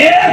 1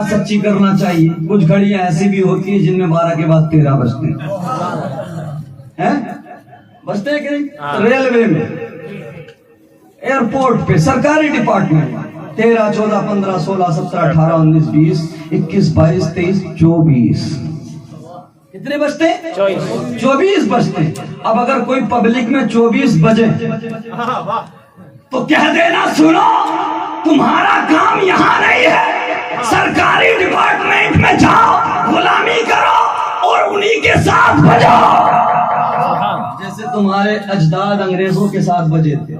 بات سچی کرنا چاہیے. کچھ گھڑیاں ایسی بھی ہوتی ہیں جن میں 12 کے بعد 13 بجتے ہیں. بجتے ہیں کہ نہیں؟ ریلوے میں، ایئرپورٹ پہ، سرکاری ڈپارٹمنٹ، 13 14 15 16 17 18 19 20 21 22 23 24. کتنے بجتے ہیں؟ 24 بجتے ہیں. اب اگر کوئی پبلک میں 24 بجے تو کہہ دینا سنو تمہارا کام یہاں نہیں ہے، سرکاری ڈپارٹمنٹ میں جاؤ، غلامی کرو اور انہی کے ساتھ بجاؤ، جیسے تمہارے اجداد انگریزوں کے ساتھ بجے تھے.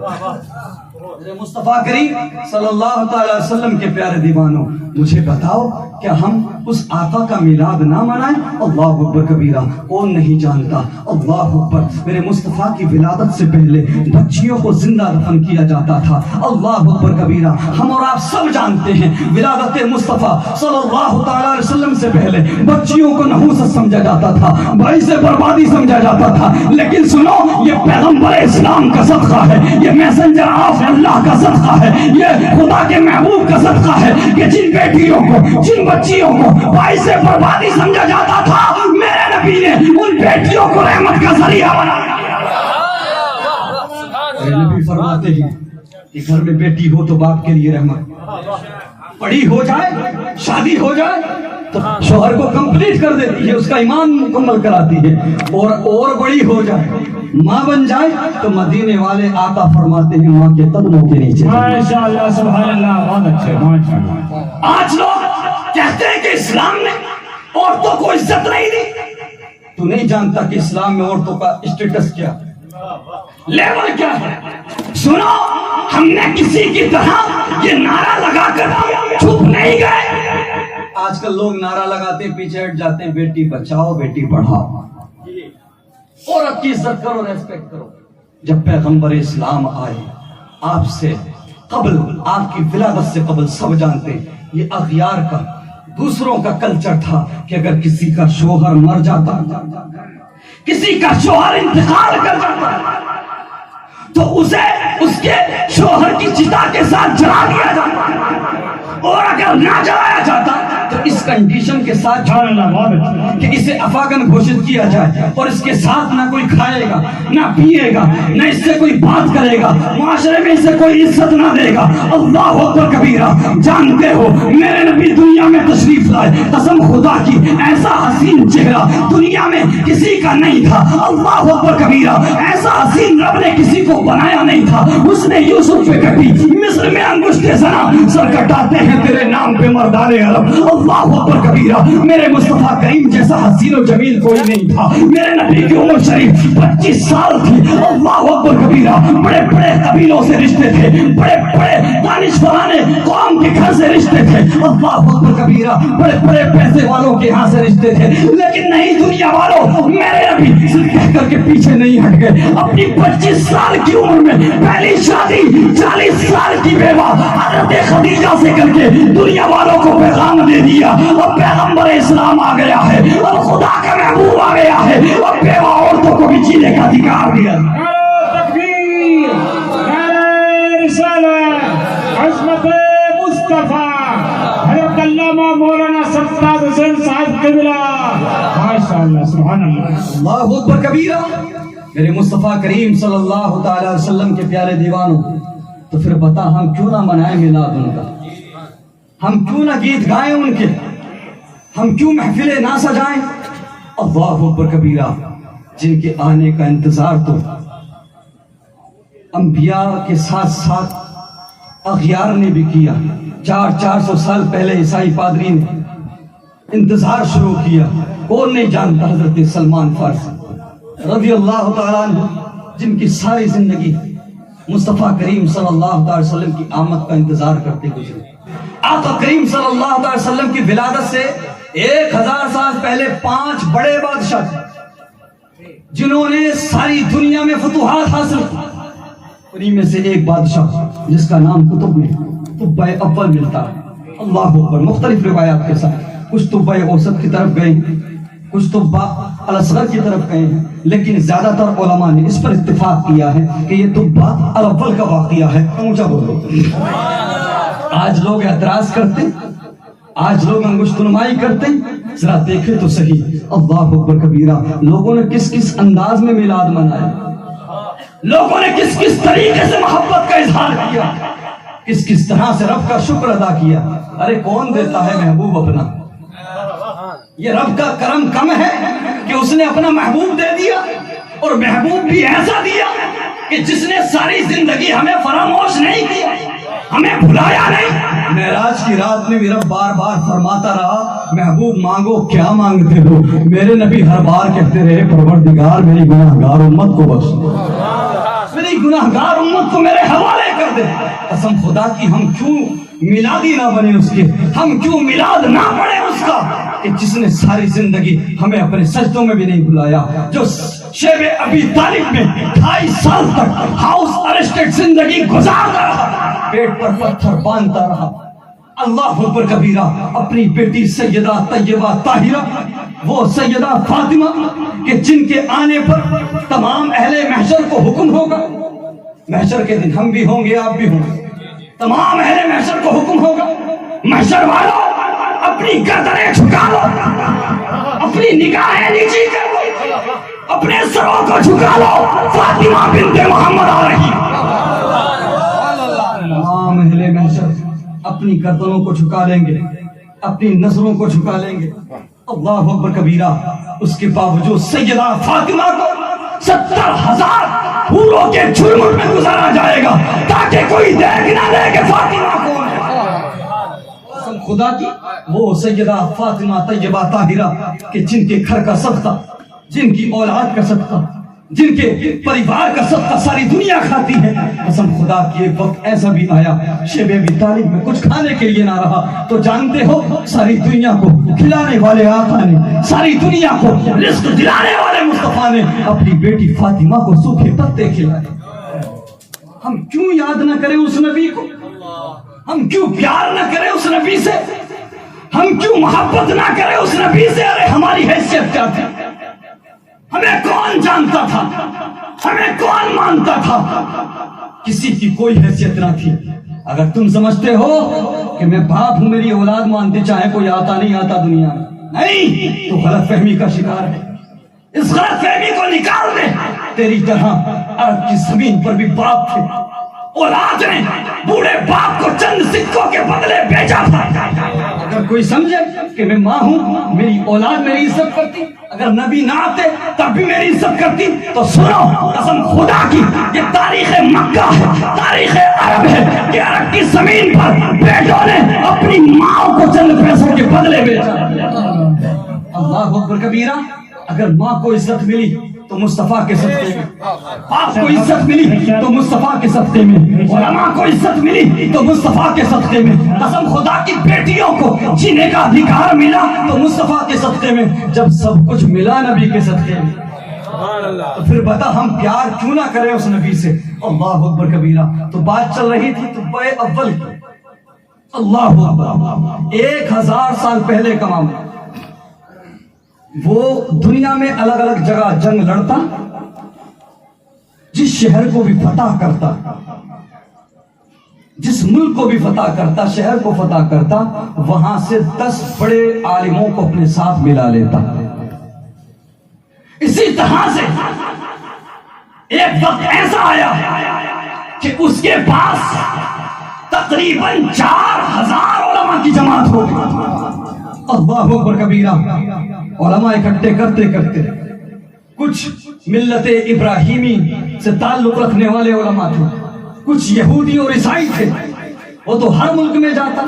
مصطفیٰ کریم صلی اللہ تعالی وسلم کے پیارے دیوانوں، مجھے بتاؤ کیا ہم اس آقا کا میلاد نہ منائیں؟ اللہ اکبر کبیرہ. کون نہیں جانتا اللہ اکبر میرے مصطفیٰ کی ولادت سے پہلے بچیوں کو زندہ دفن کیا جاتا تھا. اللہ اکبر کبیرہ. ہم اور آپ سب جانتے ہیں ولادت مصطفیٰ صلی اللہ تعالی علیہ وسلم سے پہلے بچیوں کو نحوست سمجھا جاتا تھا، باعث بربادی سمجھا جاتا تھا. لیکن سنو، یہ پیغمبر اسلام کا صدقہ ہے، یہ میسنجر آف اللہ کا صدقہ ہے، یہ خدا کے محبوب کا صدقہ ہے کہ جن بیٹیوں کو، جن بچیوں کو باعث بربادی سمجھا جاتا تھا، میرے نبی نے ان بیٹیوں کو رحمت کا ذریعہ بنا دیا. میرے نبی فرماتے ہیں کہ گھر میں بیٹی ہو تو باپ کے لیے رحمت، پڑھی ہو جائے، شادی ہو جائے تو شوہر کو کمپلیٹ کر دیتی ہے، اس کا ایمان مکمل کراتی ہے، اور بڑی ہو جائے، ماں بن جائے تو مدینے والے آقا فرماتے ہیں ماں کے قدموں کے نیچے. ماشاءاللہ سبحان اللہ، بہت اچھے ماشاءاللہ. آج لوگ کہتے ہیں کہ اسلام نے عورتوں کو عزت نہیں دی. تو نہیں جانتا کہ اسلام میں عورتوں کا اسٹیٹس کیا، لیول کیا ہے. سنو، ہم نے کسی کی طرح یہ نعرہ لگا کر چھپ نہیں گئے. آج کل لوگ نعرہ لگاتے ہیں پیچھے ہٹ جاتے ہیں، بیٹی بچاؤ بیٹی پڑھاؤ، عورت کی عزت کرو، ریسپیکٹ کرو. جب پیغمبر اسلام آئے، آپ سے قبل، آپ کی ولادت سے قبل سب جانتے یہ اغیار کا، دوسروں کا کلچر تھا کہ اگر کسی کا شوہر مر جاتا، کسی کا شوہر انتقال کر جاتا تو اسے اس کے شوہر کی چتا کے ساتھ جلا دیا جاتا، اور اگر نہ جلایا جاتا تو اس کنڈیشن کے ساتھ کہ اسے افاقن گھوشت کیا جائے، اور اس کے ساتھ نہ کوئی کھائے گا، نہ پیے گا، نہ اس سے کوئی بات کرے گا، معاشرے میں اسے کوئی عزت نہ دے گا. اللہ اکبر کبیرہ. جانتے ہو میرے نبی دنیا میں تشریف لائے، قسم خدا کی ایسا حسین چہرہ دنیا میں کسی کا نہیں تھا. اللہ اکبر کبیرہ. ایسا حسین رب نے کسی کو بنایا نہیں تھا. اس نے یوسف پہ کٹی، مصر میں انگشت زنا، سر کٹاتے ہیں تیرے نام پہ مردان عرب. اللہ اکبر کبیرہ. میرے مصطفیٰ کریم جیسا حسین و جمیل کوئی نہیں تھا. میرے نبی کی عمر شریف 25 سال تھی. اللہ اکبر کبیرہ. بڑے بڑے قبیلوں سے رشتے تھے، بڑے بڑے دانشورانے قوم کے گھر سے رشتے تھے. اللہ اکبر کبیرہ. بڑے بڑے پیسے والوں کے ہاں سے رشتے تھے. لیکن نہیں دنیا والوں، میرے نبی صرف کہہ کر کے پیچھے نہیں ہٹ گئے. اپنی 25 سال کی عمر میں پہلی شادی 40 سال کی بیوہ حضرت خدیجہ سے کر کے دنیا والوں کو پیغام دے دیا. اب پیغمبر اسلام آ گیا ہے، اب خدا کا محبوب آ گیا ہے، اب بیوہ عورتوں کو بھی جینے کا ادھیکار دیا. تکبیر، نعرہ رسالت، عظمت مصطفیٰ حضرت علامہ مولانا سرفراز حسین صاحب قبلہ. ماشاءاللہ سبحان اللہ. اللہ اکبر کبیرہ. میرے مصطفیٰ کریم صلی اللہ تعالی علیہ وسلم کے پیارے دیوانوں، تو پھر بتا ہم کیوں نہ منائیں میلاد ان کا؟ ہم کیوں نہ گیت گائیں ان کے؟ ہم کیوں محفلیں نہ سجائیں؟ اللہ اکبر کبیرہ. جن کے آنے کا انتظار تو انبیاء کے ساتھ ساتھ اغیار نے بھی کیا. 400 سال پہلے عیسائی پادری نے انتظار شروع کیا. کون نہیں جانتا حضرت سلمان فارسی رضی اللہ تعالیٰ عنہ، جن کی ساری زندگی مصطفیٰ کریم صلی اللہ علیہ وسلم کی آمد کا انتظار کرتے گزرے. آقا کریم صلی اللہ علیہ وسلم کی ولادت سے 1000 سال پہلے 5 بڑے بادشاہ تھے جنہوں نے ساری دنیا میں فتوحات حاصل کی. انہی میں سے ایک بادشاہ جس کا نام قطب میں طب اول ملتا ہے. اللہ اکبر. مختلف روایات کے ساتھ کچھ طب اوسط کی طرف گئے، کچھ طب الاصغر کی طرف گئے ہیں، لیکن زیادہ تر علماء نے اس پر اتفاق کیا ہے کہ یہ طب الاول کا واقعہ ہے. اونچا بولو. آج لوگ اعتراض کرتے، آج لوگ انگشت نمائی کرتے ہیں، ذرا دیکھیں تو صحیح، اللہ اکبر کبیرہ، لوگوں نے کس کس انداز میں میلاد منایا، لوگوں نے کس کس طریقے سے محبت کا اظہار کیا، کس کس طرح سے رب کا شکر ادا کیا۔ ارے کون دیتا ہے محبوب اپنا؟ یہ رب کا کرم کم ہے کہ اس نے اپنا محبوب دے دیا، اور محبوب بھی ایسا دیا کہ جس نے ساری زندگی ہمیں فراموش نہیں کیا، ہمیں بھلایا نہیں۔ معراج کی رات میں بھی رب بار بار فرماتا رہا، محبوب مانگو کیا مانگتے ہو؟ میرے نبی ہر بار کہتے رہے، پروردگار میری گناہگار امت کو بخش، میری گناہگار امت کو میرے حوالے کر دے۔ قسم خدا کی ہم کیوں میلادی نہ بنے اس کے، ہم کیوں میلاد نہ پڑھے اس کا کہ جس نے ساری زندگی ہمیں اپنے سجدوں میں بھی نہیں بلایا، جو شیب ابی طالب میں 2.5 سال تک ہاؤس ارسٹڈ زندگی گزارتا رہا، پیٹ پر پتھر باندھتا رہا۔ اللہ اکبر کبیرہ، اپنی بیٹی سیدہ طیبہ طاہرہ، وہ سیدہ فاطمہ کہ جن کے آنے پر تمام اہل محشر کو حکم ہوگا، محشر کے دن ہم بھی ہوں گے، آپ بھی ہوں گے، تمام اہل محشر کو حکم ہوگا، محشر والوں اپنی گردنیں جھکا لو، اپنی نگاہیں نیچی کر لو، اپنے سروں کو جھکا لو، فاطمہ بنت محمد آ رہی۔ تمام اہل محشر اپنی گردنوں کو جھکا لیں گے، اپنی نظروں کو جھکا لیں گے۔ اللہ اکبر کبیرہ، اس کے باوجود سیدہ فاطمہ کو 70,000 حوروں کے جھرمٹ میں گزارا جائے گا تاکہ کوئی دیکھ نہ لے کہ فاطمہ کون ہے۔ قسم خدا کی، وہ سیدہ فاطمہ طیبہ طاہرہ کہ جن کے گھر کا صدقہ، جن کی اولاد کا صدقہ، جن کے پریوار کا صدقہ ساری دنیا کھاتی ہے۔ قسم خدا کی، ایک وقت ایسا بھی آیا شیب ابی طالب میں کچھ کھانے کے لیے نہ رہا، تو جانتے ہو ساری دنیا کو کھلانے والے آقا نے، ساری دنیا کو رزق دلانے والے مصطفیٰ نے اپنی بیٹی فاطمہ کو سوکھے پتے کھلائے۔ ہم کیوں یاد نہ کریں اس نبی کو؟ ہم کیوں پیار نہ کریں اس نبی سے؟ ہم کیوں محبت نہ کریں اس نبی سے؟ ارے ہماری حیثیت کیا تھی؟ ہمیں کون جانتا تھا؟ ہمیں کون مانتا تھا؟ کسی کی کوئی حیثیت نہ تھی۔ اگر تم سمجھتے ہو کہ میں باپ ہوں، میری اولاد مانتی چاہے کوئی آتا نہیں آتا دنیا میں، نہیں، تو غلط فہمی کا شکار ہے۔ اس غلط فہمی کو نکال دے۔ تیری طرح عرب کی زمین پر بھی باپ تھے، اولاد نے بوڑھے باپ کو چند سکوں کے بدلے بیچا تھا۔ اگر کوئی سمجھے کہ میں ماں ہوں، میری اولاد میری عزت کرتی، اگر نبی نہ آتے تب بھی میری عزت کرتی، تو سنو، قسم خدا کی، یہ تاریخ مکہ ہے، تاریخ عرب ہے کہ عرب کی زمین پر بیٹوں نے اپنی ماں کو چند پیسوں کے بدلے بیچا۔ اللہ اکبر کبیرہ، اگر ماں کو عزت ملی تو مصطفیٰ کے صدقے میں، باپ کو عزت ملی تو مصطفیٰ کے صدقے میں، علماء کو عزت ملی تو مصطفیٰ کے صدقے میں، قسم خدا کی بیٹیوں کو جینے کا ادھیکار ملا تو مصطفیٰ کے صدقے میں، جب سب کچھ ملا نبی کے صدقے میں، تو پھر بتا ہم پیار کیوں نہ کریں اس نبی سے؟ اللہ اکبر کبیرہ۔ تو بات چل رہی تھی تو بے اول کی، اللہ اکبر، 1000 سال پہلے کا معاملہ۔ وہ دنیا میں الگ الگ جگہ جنگ لڑتا، جس شہر کو بھی فتح کرتا، جس ملک کو بھی فتح کرتا، شہر کو فتح کرتا، وہاں سے 10 بڑے عالموں کو اپنے ساتھ ملا لیتا۔ اسی طرح سے ایک وقت ایسا آیا کہ اس کے پاس تقریباً 4000 علماء کی جماعت ہو گئی۔ اللہ اکبر کبیرہ، علماء اکٹھے کرتے کرتے کچھ ملت ابراہیمی سے تعلق رکھنے والے علماء تھے، کچھ یہودی اور عیسائی تھے، وہ تو ہر ملک میں جاتا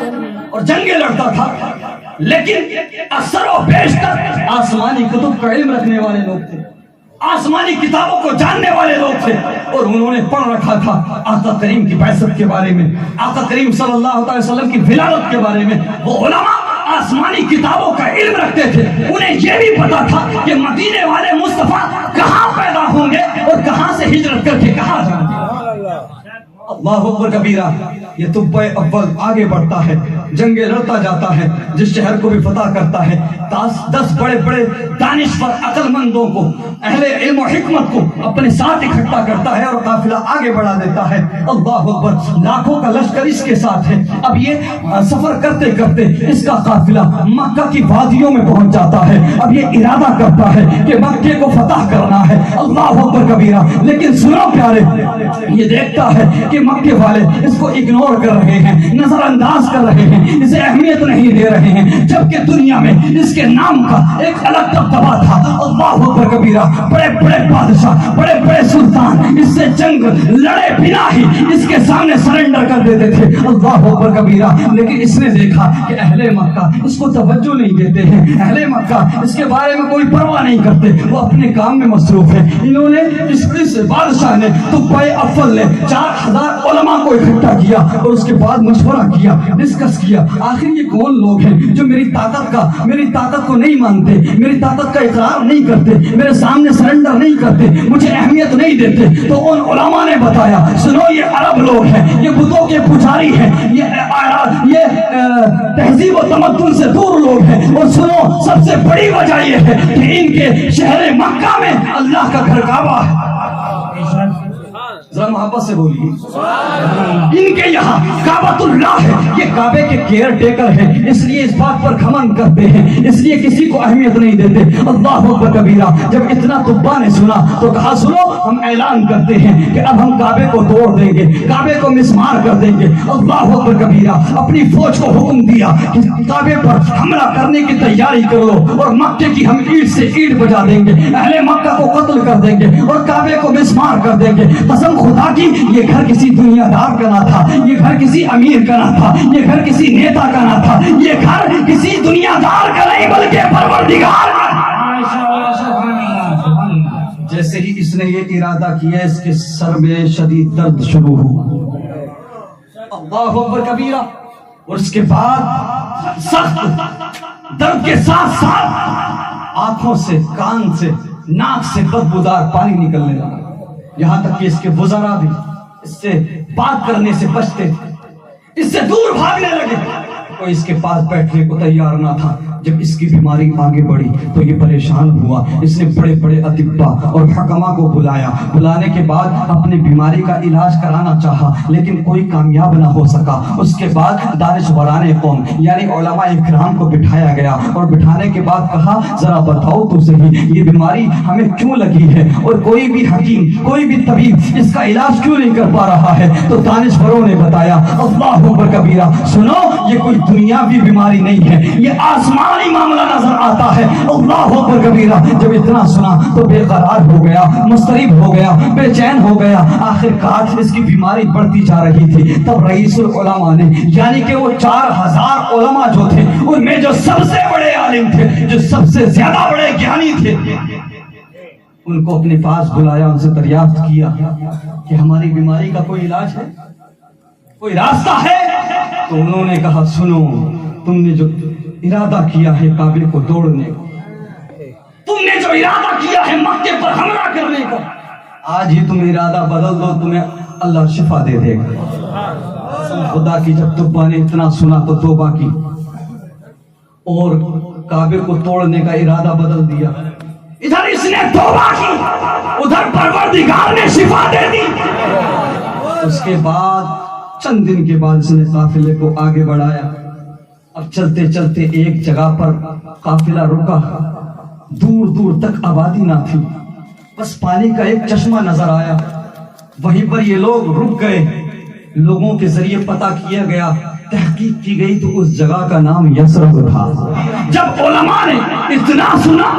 اور جنگیں لڑتا تھا، لیکن اکثر و بیشتر آسمانی کتب کا علم رکھنے والے لوگ تھے، آسمانی کتابوں کو جاننے والے لوگ تھے، اور انہوں نے پڑھ رکھا تھا آقا کریم کی بعثت کے بارے میں، آقا کریم صلی اللہ علیہ وسلم کی ولادت کے بارے میں۔ وہ علماء آسمانی کتابوں کا علم رکھتے تھے، انہیں یہ بھی پتا تھا کہ مدینے والے مصطفیٰ کہاں پیدا ہوں گے اور کہاں سے ہجرت کر کے کہاں جائیں گے۔ اللہ اکبر کبیرہ. یہ طب اول آگے بڑھتا ہے, جنگیں لڑتا جاتا ہے, جس شہر کو بھی فتح کرتا ہے, 10 بڑے بڑے دانشور عقل مندوں کو, اہل علم و حکمت کو اپنے ساتھ اکٹھا کرتا ہے اور قافلہ آگے بڑھا دیتا ہے. اللہ اکبر, لاکھوں کا لشکر اس کے ساتھ ہے. اب یہ سفر کرتے کرتے اس کا قافلہ مکہ کی وادیوں میں پہنچ جاتا ہے. اب یہ ارادہ کرتا ہے کہ مکے کو فتح کرنا ہے. اللہ اکبر کبیرہ. لیکن سنو پیارے, یہ دیکھتا ہے کہ مکے والے اس کو اگنور کر رہے ہیں, نظر انداز کر رہے ہیں, اسے اہمیت نہیں دے رہے ہیں, جبکہ دنیا میں اس کے نام کا ایک الگ دبدبا تھا. اللہ اکبر کبیرہ. بڑے بڑے بادشاہ, بڑے بڑے سلطان اس سے جنگ لڑے بنا ہی اس کے سامنے سرنڈر کر دیتے تھے. اللہ اکبر کبیرہ. لیکن اس نے دیکھا کہ اہل مکہ اس کو توجہ نہیں دیتے ہیں, اہل مکہ اس کے بارے میں کوئی پرواہ نہیں کرتے, وہ اپنے کام میں مصروف ہیں. انہوں نے اس بادشاہ نے طبۂ اول نے 4000 علماء کو اکٹھا کیا اور اس کے بعد مشورہ کیا, ڈسکس کیا, آخر یہ کون لوگ ہیں جو میری طاقت کو نہیں مانتے, میری طاقت کا اقرار نہیں کرتے, میرے سامنے سرنڈر نہیں کرتے, مجھے اہمیت نہیں دیتے. تو ان علماء نے بتایا, سنو یہ عرب لوگ ہیں, یہ بتوں کے پجاری ہیں, یہ تہذیب و تمدن سے دور لوگ ہیں. اور سنو سب سے بڑی وجہ یہ ہے کہ ان کے شہر مکہ میں اللہ کا گھر کعبہ ہے. ذرا محبت سے بولیے. ان کے یہاں کعبۃ اللہ ہے, یہ کعبے کے کیئر ٹیکر ہیں, اس لیے اس بات پر گھمنڈ کرتے ہیں, اس لیے کسی کو اہمیت نہیں دیتے. اللہ اکبر کبیرہ. جب اتنا طبا نے سنا تو کہا سنو ہم اعلان کرتے ہیں کہ اب ہم کعبے کو توڑ دیں گے, کعبے کو مسمار کر دیں گے. اللہ اکبر کبیرہ. اپنی فوج کو حکم دیا کہ کعبے پر حملہ کرنے کی تیاری کر لو اور مکے کی ہم اینٹ سے اینٹ بجا دیں گے, اہل مکہ کو قتل کر دیں گے اور کعبے کو مسمار کر دیں گے. قسم خدا کی یہ گھر کسی دنیا دار کا نہ تھا, یہ گھر کسی امیر کا نہ تھا, یہ گھر کسی نیتا کا نہ تھا, یہ گھر کسی دنیا دار کا نہیں بلکہ پروردگار کا. جیسے ہی اس نے یہ ارادہ کیا اس کے سر میں شدید درد شروع ہوا. اللہ اکبر کبیرہ. اور اس کے بعد سخت درد کے ساتھ ساتھ آنکھوں سے, کان سے, ناک سے بدبودار پانی نکلنے لگا, یہاں تک کہ اس کے وزراء بھی اس سے بات کرنے سے بچتے تھے, اس سے دور بھاگنے لگے. کوئی اس کے پاس بیٹھنے کو تیار نہ تھا. جب اس کی بیماری آگے بڑھی تو یہ پریشان ہوا. اس نے بڑے بڑے اطباء اور حکما کو بلایا. بلانے کے بعد اپنی بیماری کا علاج کرانا چاہا لیکن کوئی کامیاب نہ ہو سکا. اس کے بعد دانشوران قوم یعنی علماء اکرام کو بٹھایا گیا اور بٹھانے کے بعد کہا ذرا بتاؤ تو صحیح یہ بیماری ہمیں کیوں لگی ہے اور کوئی بھی حکیم, کوئی بھی طبیب اس کا علاج کیوں نہیں کر پا رہا ہے. تو دانشوروں نے بتایا اللہ اکبر کبیرہ, سنو یہ کوئی دنیاوی بیماری نہیں ہے, یہ آسمانی معاملہ نظر آتا ہے. اللہ اکبر کبیرہ. جب اتنا سنا تو بے قرار ہو گیا, مضطرب ہو گیا, بے چین ہو گیا. آخر کار اس کی بیماری بڑھتی جا رہی تھی. تب رئیس العلماء نے یعنی کہ وہ 4000 علماء جو تھے ان میں جو سب سے بڑے عالم تھے, جو سب سے زیادہ بڑے گیانی تھے, ان کو اپنے پاس بلایا, ان سے دریافت کیا کہ ہماری بیماری کا کوئی علاج ہے, کوئی راستہ ہے. تو انہوں نے کہا سنو تم نے جو ارادہ کیا ہے کعبے کو توڑنے کا, تم نے جو ارادہ کیا ہے مکے پر حملہ کرنے کا, آج ہی تم ارادہ بدل دو, تمہیں اللہ شفا دے دے گا. خدا کی جب طبا نے اتنا سنا تو توبہ کی اور کعبے کو توڑنے کا ارادہ بدل دیا. ادھر اس نے توبہ کی, ادھر پروردگار نے شفا دے دی. اس کے بعد چند دن کے بعد اس نے قافلے کو آگے بڑھایا. اب چلتے چلتے ایک جگہ پر قافلہ رکا, دور دور تک آبادی نہ تھی, بس پانی کا ایک چشمہ نظر آیا. وہیں پر یہ لوگ رک گئے. لوگوں کے ذریعے پتہ کیا گیا, تحقیق کی گئی تو اس جگہ کا نام یثرب تھا. جب علماء نے اتنا سنا,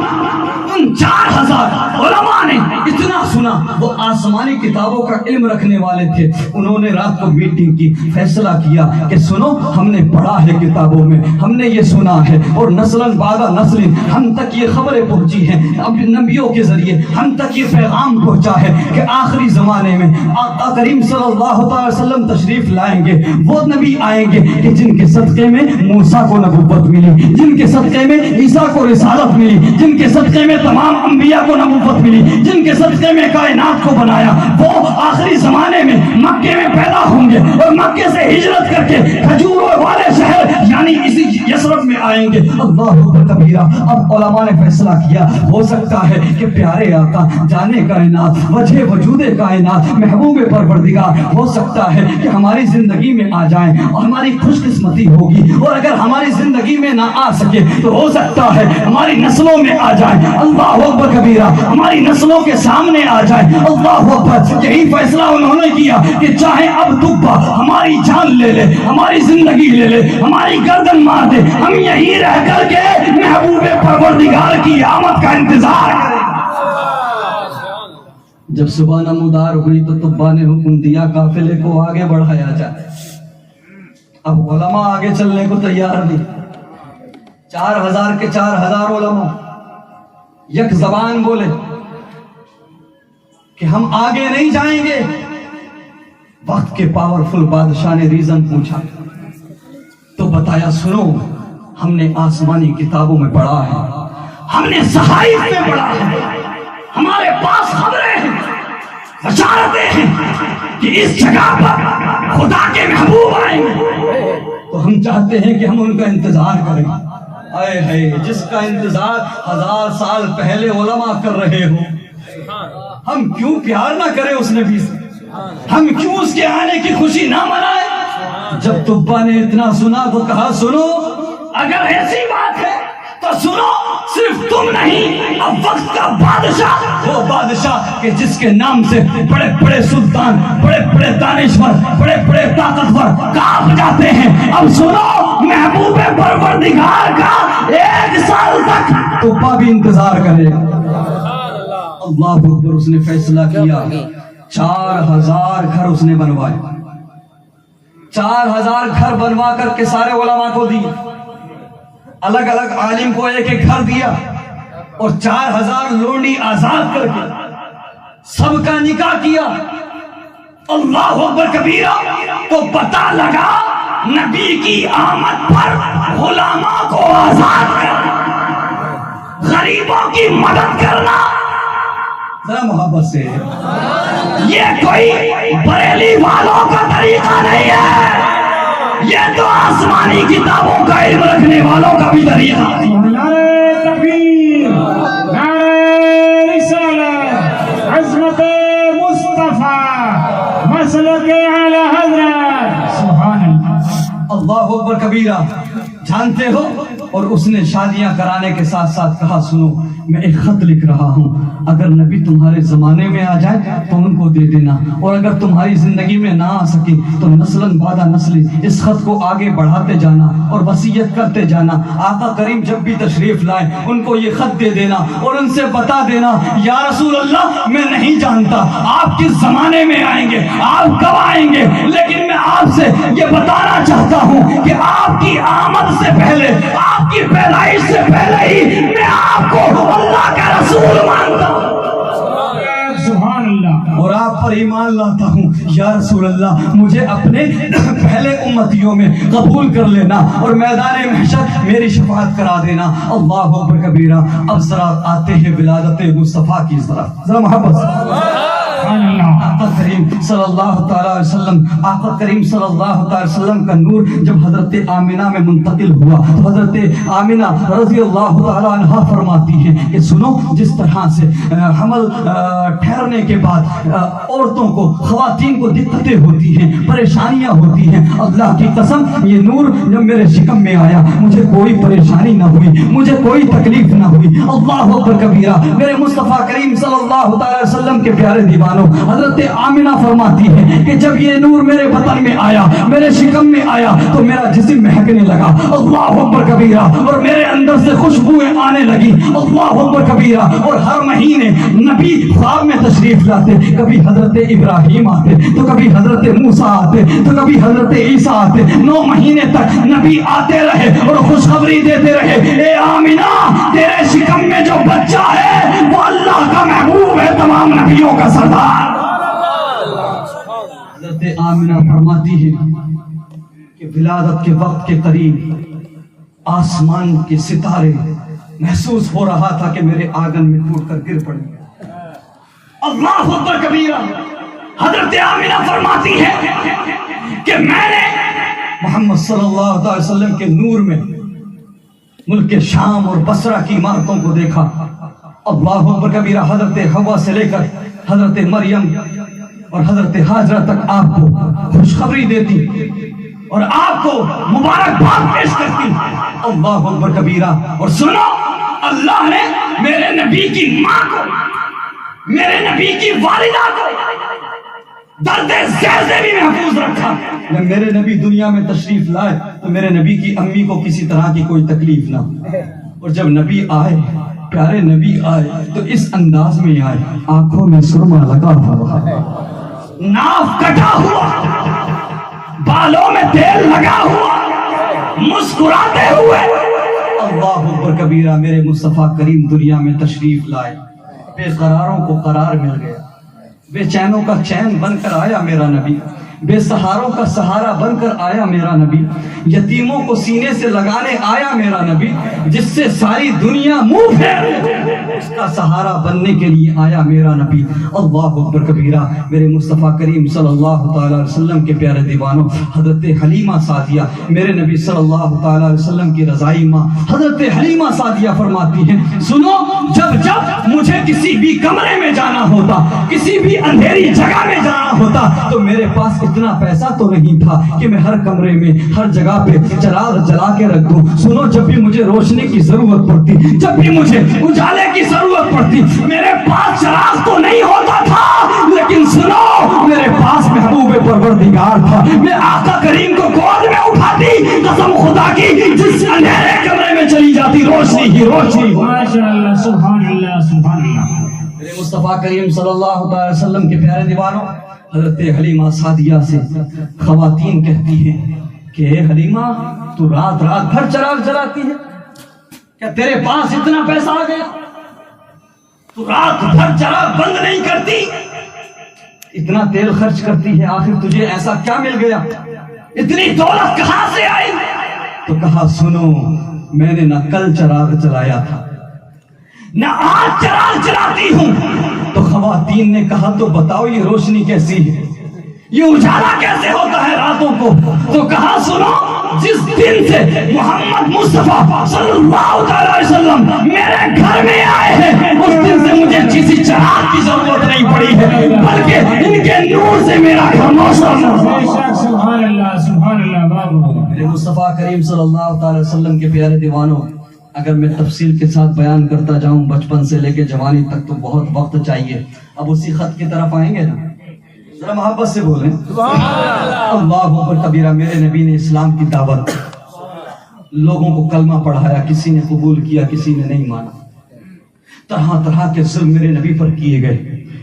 ان 4000 علماء نے اتنا سنا, وہ آسمانی کتابوں کا علم رکھنے والے تھے. انہوں نے رات کو میٹنگ کی, فیصلہ کیا کہ سنو ہم نے پڑھا ہے کتابوں میں, ہم نے یہ سنا ہے اور نسلاً بعد نسل ہم تک یہ خبریں پہنچی ہیں, اب نبیوں کے ذریعے ہم تک یہ پیغام پہنچا ہے کہ آخری زمانے میں آقا کریم صلی اللہ تعالی وسلم تشریف لائیں گے. وہ نبی آئیں گے کہ جن کے صدقے میں موسیٰ کو نبوت ملی, جن کے صدقے میں عیسیٰ کو رسالت ملی, جن کے صدقے میں تمام انبیاء کو نبوت ملی, جن کے صدقے میں کائنات کو بنایا وہ آخری زمانے میں مکے میں پیدا ہوں گے اور مکے سے ہجرت کر کے کھجوروں والے شہر یعنی اسی یثرب میں آئیں گے. اللہ اکبر کبیرہ. اب علماء نے فیصلہ کیا ہو سکتا ہے کہ پیارے آقا جانے کائنات وجہ وجود کائنات محبوب پروردگار ہو سکتا ہے کہ ہماری زندگی میں آ جائیں اور ہماری خوش قسمتی ہوگی, اور اگر ہماری زندگی میں نہ آ سکے تو ہو سکتا ہے ہماری نسلوں میں آ جائیں. اللہ اکبر کبیرہ. ہماری نسلوں کے سامنے آ جائیں. اللہ اکبر. یہی فیصلہ انہوں نے کیا کہ چاہے اب دبا ہماری جان لے لے, ہماری زندگی لے لے, ہماری گردن مار دے, ہم یہی رہ کر کے محبوب پروردگار کی آمد کا انتظار کریں. جب صبح نمودار ہوئی تو طبا نے حکم دیا قافلے کو آگے بڑھایا جائے. اب علماء آگے چلنے کو تیار نہیں. 4000 کے 4000 علماء یک زبان بولے کہ ہم آگے نہیں جائیں گے. وقت کے پاورفل بادشاہ نے ریزن پوچھا تو بتایا سنو, ہم نے آسمانی کتابوں میں پڑھا ہے, ہم نے صحائف میں پڑھا ہے, ہمارے پاس خبریں ہیں, بشارتیں ہیں کہ اس جگہ پر خدا کے محبوب آئیں گے. تو ہم چاہتے ہیں کہ ہم ان کا انتظار کریں. اے ہے جس کا انتظار 1000 سال پہلے علماء کر رہے ہو, ہم کیوں پیار نہ کریں اس نبی سے, ہم کیوں اس کے آنے کی خوشی نہ منائیں. جب طبا نے اتنا سنا تو کہا سنو, اگر ایسی بات ہے تو سنو, صرف تم نہیں اب وقت کا بادشاہ, وہ بادشاہ کہ جس کے نام سے بڑے بڑے سلطان, بڑے بڑے دانشور, بڑے بڑے طاقتور کانپ جاتے ہیں. اب سنو, محبوب پروردگار کا 1 سال تک طبا بھی انتظار کرے گا. اللہ اکبر. اس نے فیصلہ کیا 4000 گھر اس نے بنوائے. 4000 گھر بنوا کر کے سارے علماء کو دیے, الگ الگ عالم کو 1 گھر دیا, اور 4000 لونڈی آزاد کر کے سب کا نکاح کیا. اللہ اکبر کبیرہ. تو پتہ لگا نبی کی آمد پر غلاموں کو آزاد کرنا, غریبوں کی مدد کرنا. ذرا محبت سے, یہ کوئی بریلی والوں کا طریقہ نہیں ہے, یہ تو آسمانی کتابوں کا علم رکھنے والوں کا بھی طریقہ ہے. نعرہ تکبیر, نعرہ رسالت, عظمت مصطفیٰ, مسلک اعلی حضرت. سبحان اللہ. اللہ اکبر کبیرہ. جانتے ہو, اور اس نے شادیاں کرانے کے ساتھ ساتھ کہا سنو, میں ایک خط لکھ رہا ہوں, اگر نبی تمہارے زمانے میں آ جائے تو ان کو دے دینا, اور اگر تمہاری زندگی میں نہ آ سکے تو نسلاً بعد نسل اس خط کو آگے بڑھاتے جانا اور وصیت کرتے جانا. آقا کریم جب بھی تشریف لائے ان کو یہ خط دے دینا اور ان سے بتا دینا یا رسول اللہ میں نہیں جانتا آپ کس زمانے میں آئیں گے, آپ کب آئیں گے, لیکن میں آپ سے یہ بتانا چاہتا ہوں کہ آپ کی آمد سے پہلے, آپ کی پیدائش سے پہلے ہی میں آپ کو اللہ کا رسول مانتا ہوں. سبحان اللہ. اور آپ پر ایمان لاتا ہوں یا رسول اللہ, مجھے اپنے پہلے امتیوں میں قبول کر لینا اور میدان محشر میری شفاعت کرا دینا. اللہ اکبر کبیرہ. اب ذرا آتے ہیں ولادت مصطفیٰ کی طرف, ذرا محبت سے. آقا کریم صلی اللہ تعالی علیہ وسلم, آقا کریم صلی اللہ تعالی وسلم کا نور جب حضرت آمنہ میں منتقل ہوا تو حضرت آمنہ رضی اللہ تعالی عنہ فرماتی ہے کہ سنو, جس طرح سے حمل ٹھہرنے کے بعد عورتوں کو, خواتین کو دقتیں ہوتی ہیں, پریشانیاں ہوتی ہیں, اللہ کی قسم یہ نور جب میرے شکم میں آیا مجھے کوئی پریشانی نہ ہوئی, مجھے کوئی تکلیف نہ ہوئی. اللہ اکبر کبیرہ. میرے مصطفیٰ کریم صلی اللہ تعالی وسلم کے پیارے دیوانوں, حضرت آمنہ فرماتی ہے کہ جب یہ نور میرے بدن میں آیا, میرے شکم میں آیا تو میرا جسم مہکنے لگا. اللہ اکبر کبیرہ. اور میرے اندر سے خوشبوئیں آنے لگی. اللہ اکبر کبیرہ. اور ہر مہینے نبی خواب میں تشریف لاتے, کبھی حضرت ابراہیم آتے تو کبھی حضرت موسیٰ آتے تو کبھی حضرت عیسیٰ آتے. 9 مہینے تک نبی آتے رہے اور خوشخبری دیتے رہے, اے آمنہ تیرے شکم میں جو بچہ ہے وہ اللہ کا محبوب ہے, تمام نبیوں کا سردار. حضرت آمنہ فرماتی ہے کہ ولادت کے وقت کے قریب آسمان کے ستارے محسوس ہو رہا تھا کہ میرے آنگن میں ٹوٹ کر گر پڑے. اللہ اکبر کبیرہ. حضرت آمینہ فرماتی ہے کہ میں نے محمد صلی اللہ علیہ وسلم کے نور میں ملک شام اور بصرہ کی عمارتوں کو دیکھا. اللہ اکبر کبیرہ. حضرت حوا سے لے کر حضرت مریم اور حضرت حاجرہ تک آپ کو خوشخبری دیتی اور آپ کو مبارکباد پیش کرتی. اللہ اکبر کبیرہ. اور سنو، اللہ نے میرے نبی کی ماں کو، میرے نبی کی والدہ کو درد ذیل سے بھی محفوظ رکھا. جب میرے نبی دنیا میں تشریف لائے تو میرے نبی کی امی کو کسی طرح کی کوئی تکلیف نہ. اور جب نبی آئے، پیارے نبی آئے تو اس انداز میں آئے، آنکھوں میں سرما لگا ہوا، ناف کٹا ہوا، بالوں میں تیل لگا ہوا، مسکراتے ہوئے. اللہ اکبر کبیرہ. میرے مصطفیٰ کریم دنیا میں تشریف لائے، بے قراروں کو قرار مل گیا، بے چینوں کا چین بن کر آیا میرا نبی، بے سہاروں کا سہارا بن کر آیا میرا نبی، یتیموں کو سینے سے لگانے آیا میرا نبی، جس سے ساری دنیا منہ پھیر اس کا سہارا بننے کے لیے آیا میرا نبی. اللہ اکبر کبیرہ. میرے مصطفیٰ کریم صلی اللہ تعالی علیہ وسلم کے پیارے دیوانوں، حضرت حلیمہ سعدیہ، میرے نبی صلی اللہ تعالی علیہ وسلم کی رضائی ماں حضرت حلیمہ سعدیہ فرماتی ہیں، سنو، جب مجھے کسی بھی کمرے میں جانا ہوتا، کسی بھی اندھیری جگہ میں جانا ہوتا تو میرے پاس اتنا پیسہ تو نہیں تھا کہ میں ہر کمرے میں، ہر جگہ پہ چراغ جلا کے رکھ دوں. سنو، جب بھی مجھے روشنی کی ضرورت پڑتی، جب بھی مجھے اجالے کی ضرورت پڑتی، میرے پاس چراغ تو نہیں ہوتا تھا، لیکن سنو، میرے پاس محبوب پروردگار تھا. میں آقا کریم کو گود میں اٹھاتی، قسم خدا کی، جس اندھیرے کمرے میں چلی جاتی روشنی ہی روشنی. ماشاءاللہ، سبحان اللہ، سبحان اللہ. میرے مصطفیٰ کریم صلی اللہ علیہ وسلم کے پیارے دیوانوں، حضرت حلیمہ سعدیہ سے خواتین کہتی ہیں کہ اے حلیمہ، تو رات رات بھر چراغ جلاتی ہے، کیا تیرے پاس اتنا پیسہ آ گیا؟ تو رات بھر چراغ بند نہیں کرتی، اتنا تیل خرچ کرتی ہے، آخر تجھے ایسا کیا مل گیا؟ اتنی دولت کہاں سے آئی؟ تو کہا، سنو، میں نے نہ کل چراغ جلایا تھا، نہ آج چراغ چلاتی ہوں. تو خواتین نے کہا، تو بتاؤ یہ روشنی کیسی ہے، یہ اجالا کیسے ہوتا ہے راتوں کو؟ تو کہا، سنو، جس دن سے محمد مصطفیٰ صلی اللہ علیہ وسلم میرے گھر میں آئے ہیں، اس دن سے مجھے کسی چراغ کی ضرورت نہیں پڑی ہے، بلکہ ان کے نور سے میرا گھر روشن ہے. سبحان اللہ، سبحان اللہ. بابا میرے مصطفیٰ کریم صلی اللہ علیہ وسلم کے پیارے دیوانوں، اگر میں تفصیل کے ساتھ بیان کرتا جاؤں بچپن سے لے کے جوانی تک تو بہت وقت چاہیے. اب اسی خط کی طرف آئیں گے نا، ذرا محبت سے بولیں. اللہ اکبر کبیرہ. میرے نبی نے اسلام کی دعوت، لوگوں کو کلمہ پڑھایا، کسی نے قبول کیا، کسی نے نہیں مانا. طرح طرح کے ظلم میرے نبی پر کیے گئے،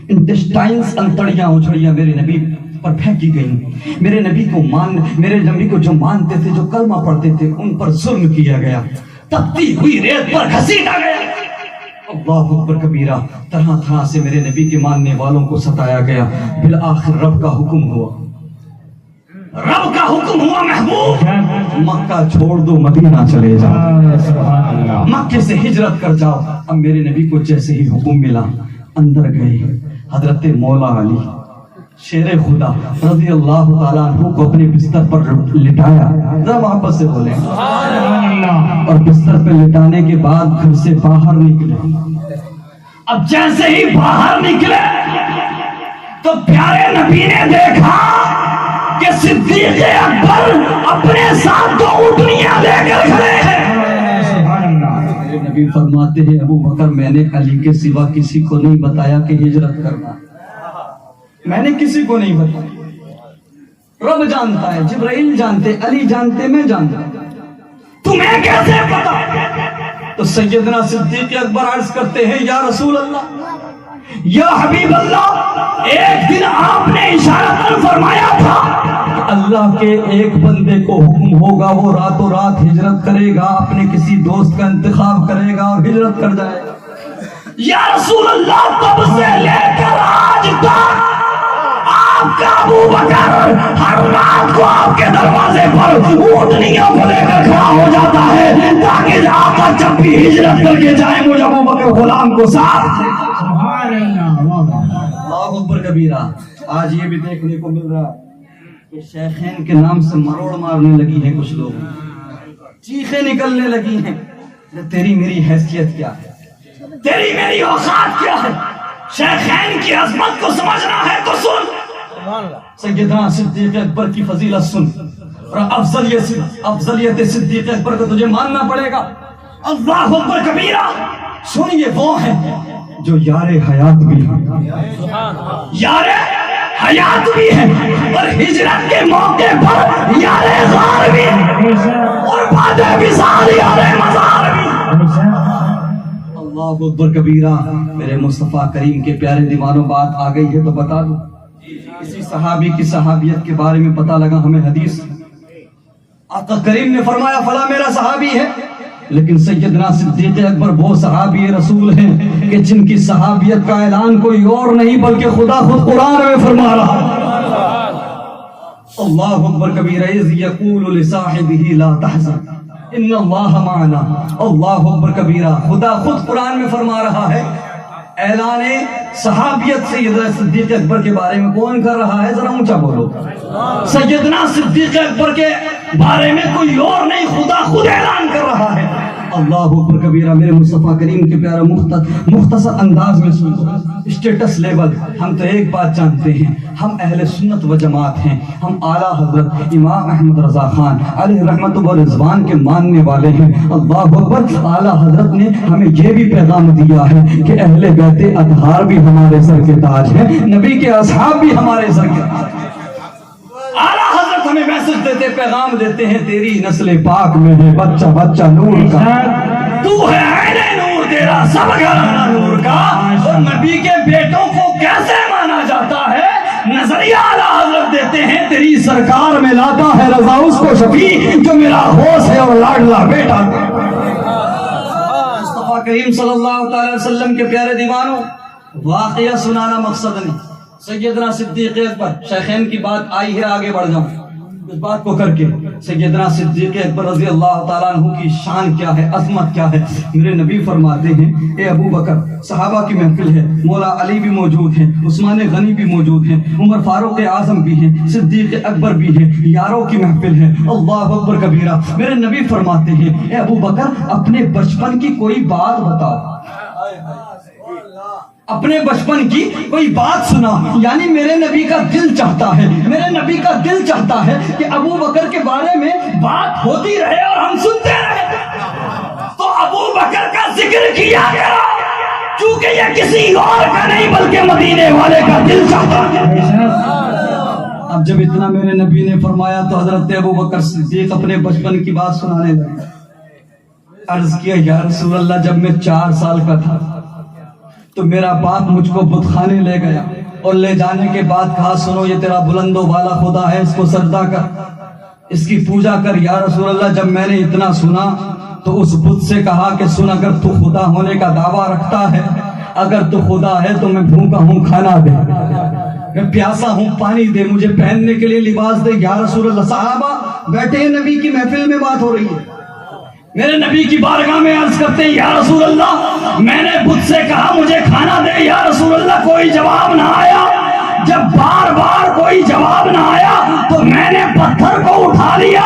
انٹسٹائنز، انتڑیاں اچھڑیاں میرے نبی پر پھینکی گئیں. میرے نبی کو جو مانتے تھے، جو کلمہ پڑھتے تھے، ان پر ظلم کیا گیا، تپتی ہوئی ریت پر گھسیٹا گیا. اللہ اکبر کبیرہ. طرح طرح سے میرے نبی کے ماننے والوں کو ستایا گیا. بالآخر رب کا حکم ہوا، رب کا حکم ہوا، محبوب مکہ چھوڑ دو، مدینہ چلے جاؤ، مکے سے ہجرت کر جاؤ. اب میرے نبی کو جیسے ہی حکم ملا، اندر گئے. حضرت مولا علی شیر خدا رضی اللہ تعالیٰ عنہ کو اپنے بستر پر لٹایا. ذرا محبت سے بولیں. اور بستر پہ لٹانے کے بعد گھر سے باہر نکلے. اب جیسے ہی باہر نکلے تو پیارے نبی نے دیکھا کہ صدیق اکبر اپنے ساتھ دو اونٹنیاں لے کر کھڑے ہیں. نبی فرماتے ہیں، ابو بکر، میں نے علی کے سوا کسی کو نہیں بتایا کہ ہجرت کرنا، میں نے کسی کو نہیں بتایا. رب جانتا ہے، جبرائیل جانتے، علی جانتے، میں جانتا، تمہیں کیسے پتا؟ تو سیدنا صدیق اکبر عرض کرتے ہیں، یا رسول اللہ، یا حبیب اللہ، ایک دن آپ نے اشارتاً فرمایا تھا کہ اللہ کے ایک بندے کو حکم ہوگا، وہ راتوں رات ہجرت کرے گا، اپنے کسی دوست کا انتخاب کرے گا اور ہجرت کر جائے گا. یا رسول اللہ، تب سے لے کر آج تک آپ کا ابو بکر ہر رات کو آپ کے دروازے پر اونٹنیوں کو لے کر کھڑا ہو جاتا ہے تاکہ آقا جب بھی ہجرت کر کے جائیں، مجھے ابو بکر غلام کو ساتھ. سبحان اللہ. کبیرہ آج یہ بھی دیکھنے کو مل رہا کہ شیخین کے نام سے مروڑ مارنے لگی ہیں کچھ لوگ, چیخیں نکلنے لگی ہیں. تیری میری حیثیت کیا ہے, تیری میری اوقات کیا ہے؟ شیخین کی عظمت کو سمجھنا ہے تو سن. سیدنا صدیق اکبر کی فضیلت سن, اور افضلیت صدیق اکبر کو تجھے ماننا پڑے گا. اللہ اکبر کبیرہ. سن, یہ وہ ہیں جو یار حیات بھی ہیں, یار حیات بھی ہیں, اور ہجرت کے موقع پر یار غار بھی ہیں, اور بعد وصال یار مزار بھی. اللہ اکبر کبیرہ. میرے مصطفیٰ کریم کے پیارے دیوانوں, بات آ گئی ہے تو بتا دوں. اسی صحابی کی صحابیت کے بارے میں پتہ لگا ہمیں حدیث. آقا کریم نے فرمایا فلاں میرا صحابی ہے, لیکن سیدنا صدیق اکبر وہ صحابی رسول ہیں کہ جن کی صحابیت کا اعلان کوئی اور نہیں بلکہ خدا خود قرآن میں فرما رہا ہے. اللہ اکبر کبیرہ. اذ یقول لصاحبہ لا تحزن ان اللہ معنا. اللہ اکبر کبیرہ. خدا خود قرآن میں فرما رہا ہے. اعلان صحابیت سیدنا صدیق اکبر کے بارے میں کون کر رہا ہے؟ ذرا اونچا بولو. سیدنا صدیق اکبر کے بارے میں کوئی اور نہیں, خدا خود اعلان کر رہا ہے. اللہ اکبر کبیرہ. میرے مصطفیٰ کریم کے پیارا مختصر انداز میں سنو. اسٹیٹس لیول ہم تو ایک بات جانتے ہیں, ہم اہل سنت و جماعت ہیں. ہم اعلیٰ حضرت امام احمد رضا خان علیہ رحمت و رضوان کے ماننے والے ہیں. اللہ اکبر. اعلیٰ حضرت نے ہمیں یہ بھی پیغام دیا ہے کہ اہل بیت اطہار بھی ہمارے سر کے تاج ہیں, نبی کے اصحاب بھی ہمارے سر کے تاج ہیں. اعلیٰ حضرت ہمیں میسج دیتے, پیغام دیتے ہیں, تیری نسل پاک میں ہے بچہ بچہ نور کا, تو ہے عین نور, تیرا سب گھرانہ نور کا. اور نبی کے بیٹوں کو کیسے مانا جاتا ہے؟ نظریہ اعلیٰ حضرت دیتے ہیں, تیری سرکار میں لاتا ہے رضا اس کو شفیع جو میرا ہوش ہے اور لاڈلا بیٹا. مصطفیٰ کریم صلی اللہ تعالی وسلم کے پیارے دیوانوں, واقعہ سنانا مقصد نہیں. سیدنا صدیق اکبر, شیخین کی بات آئی ہے, آگے بڑھ جاؤں اس بات کو کر کے. سیدنا صدیق اکبر رضی اللہ تعالیٰ عنہ کی شان کیا ہے, عظمت کیا ہے. میرے نبی فرماتے ہیں اے ابو بکر, صحابہ کی محفل ہے, مولا علی بھی موجود ہیں, عثمان غنی بھی موجود ہیں, عمر فاروق اعظم بھی ہیں, صدیق اکبر بھی ہیں, یاروں کی محفل ہے. اللہ اکبر کبیرہ. میرے نبی فرماتے ہیں اے ابو بکر اپنے بچپن کی کوئی بات بتاؤ, اپنے بچپن کی کوئی بات سنا. یعنی میرے نبی کا دل چاہتا ہے, میرے نبی کا دل چاہتا ہے کہ ابو بکر کے بارے میں بات ہوتی رہے اور ہم سنتے رہے. تو ابو بکر کا ذکر کیا گیا کیونکہ یہ کسی اور کا نہیں بلکہ مدینے والے کا دل چاہتا ہے. اب جب اتنا میرے نبی نے فرمایا تو حضرت ابو بکر صدیق اپنے بچپن کی بات سنانے لگے. عرض کیا یا رسول اللہ, جب میں 4 سال کا تھا تو میرا باپ مجھ کو بت خانے لے گیا, اور لے جانے کے بعد کہا سنو یہ تیرا بلند و بالا خدا ہے, اس کو سجدہ کر, اس کی پوجا کر. یا رسول اللہ, جب میں نے اتنا سنا تو اس بت سے کہا کہ سن, اگر تو خدا ہونے کا دعویٰ رکھتا ہے, اگر تو خدا ہے تو میں بھوکا ہوں, کھانا دے, میں پیاسا ہوں, پانی دے, مجھے پہننے کے لیے لباس دے. یا رسول اللہ. صحابہ بیٹھے ہیں, نبی کی محفل میں بات ہو رہی ہے. میرے نبی کی بارگاہ میں عرض کرتے ہیں یا رسول اللہ میں نے بت سے کہا مجھے کھانا دے. یا رسول اللہ کوئی جواب نہ آیا. جب بار بار کوئی جواب نہ آیا تو میں نے پتھر کو اٹھا لیا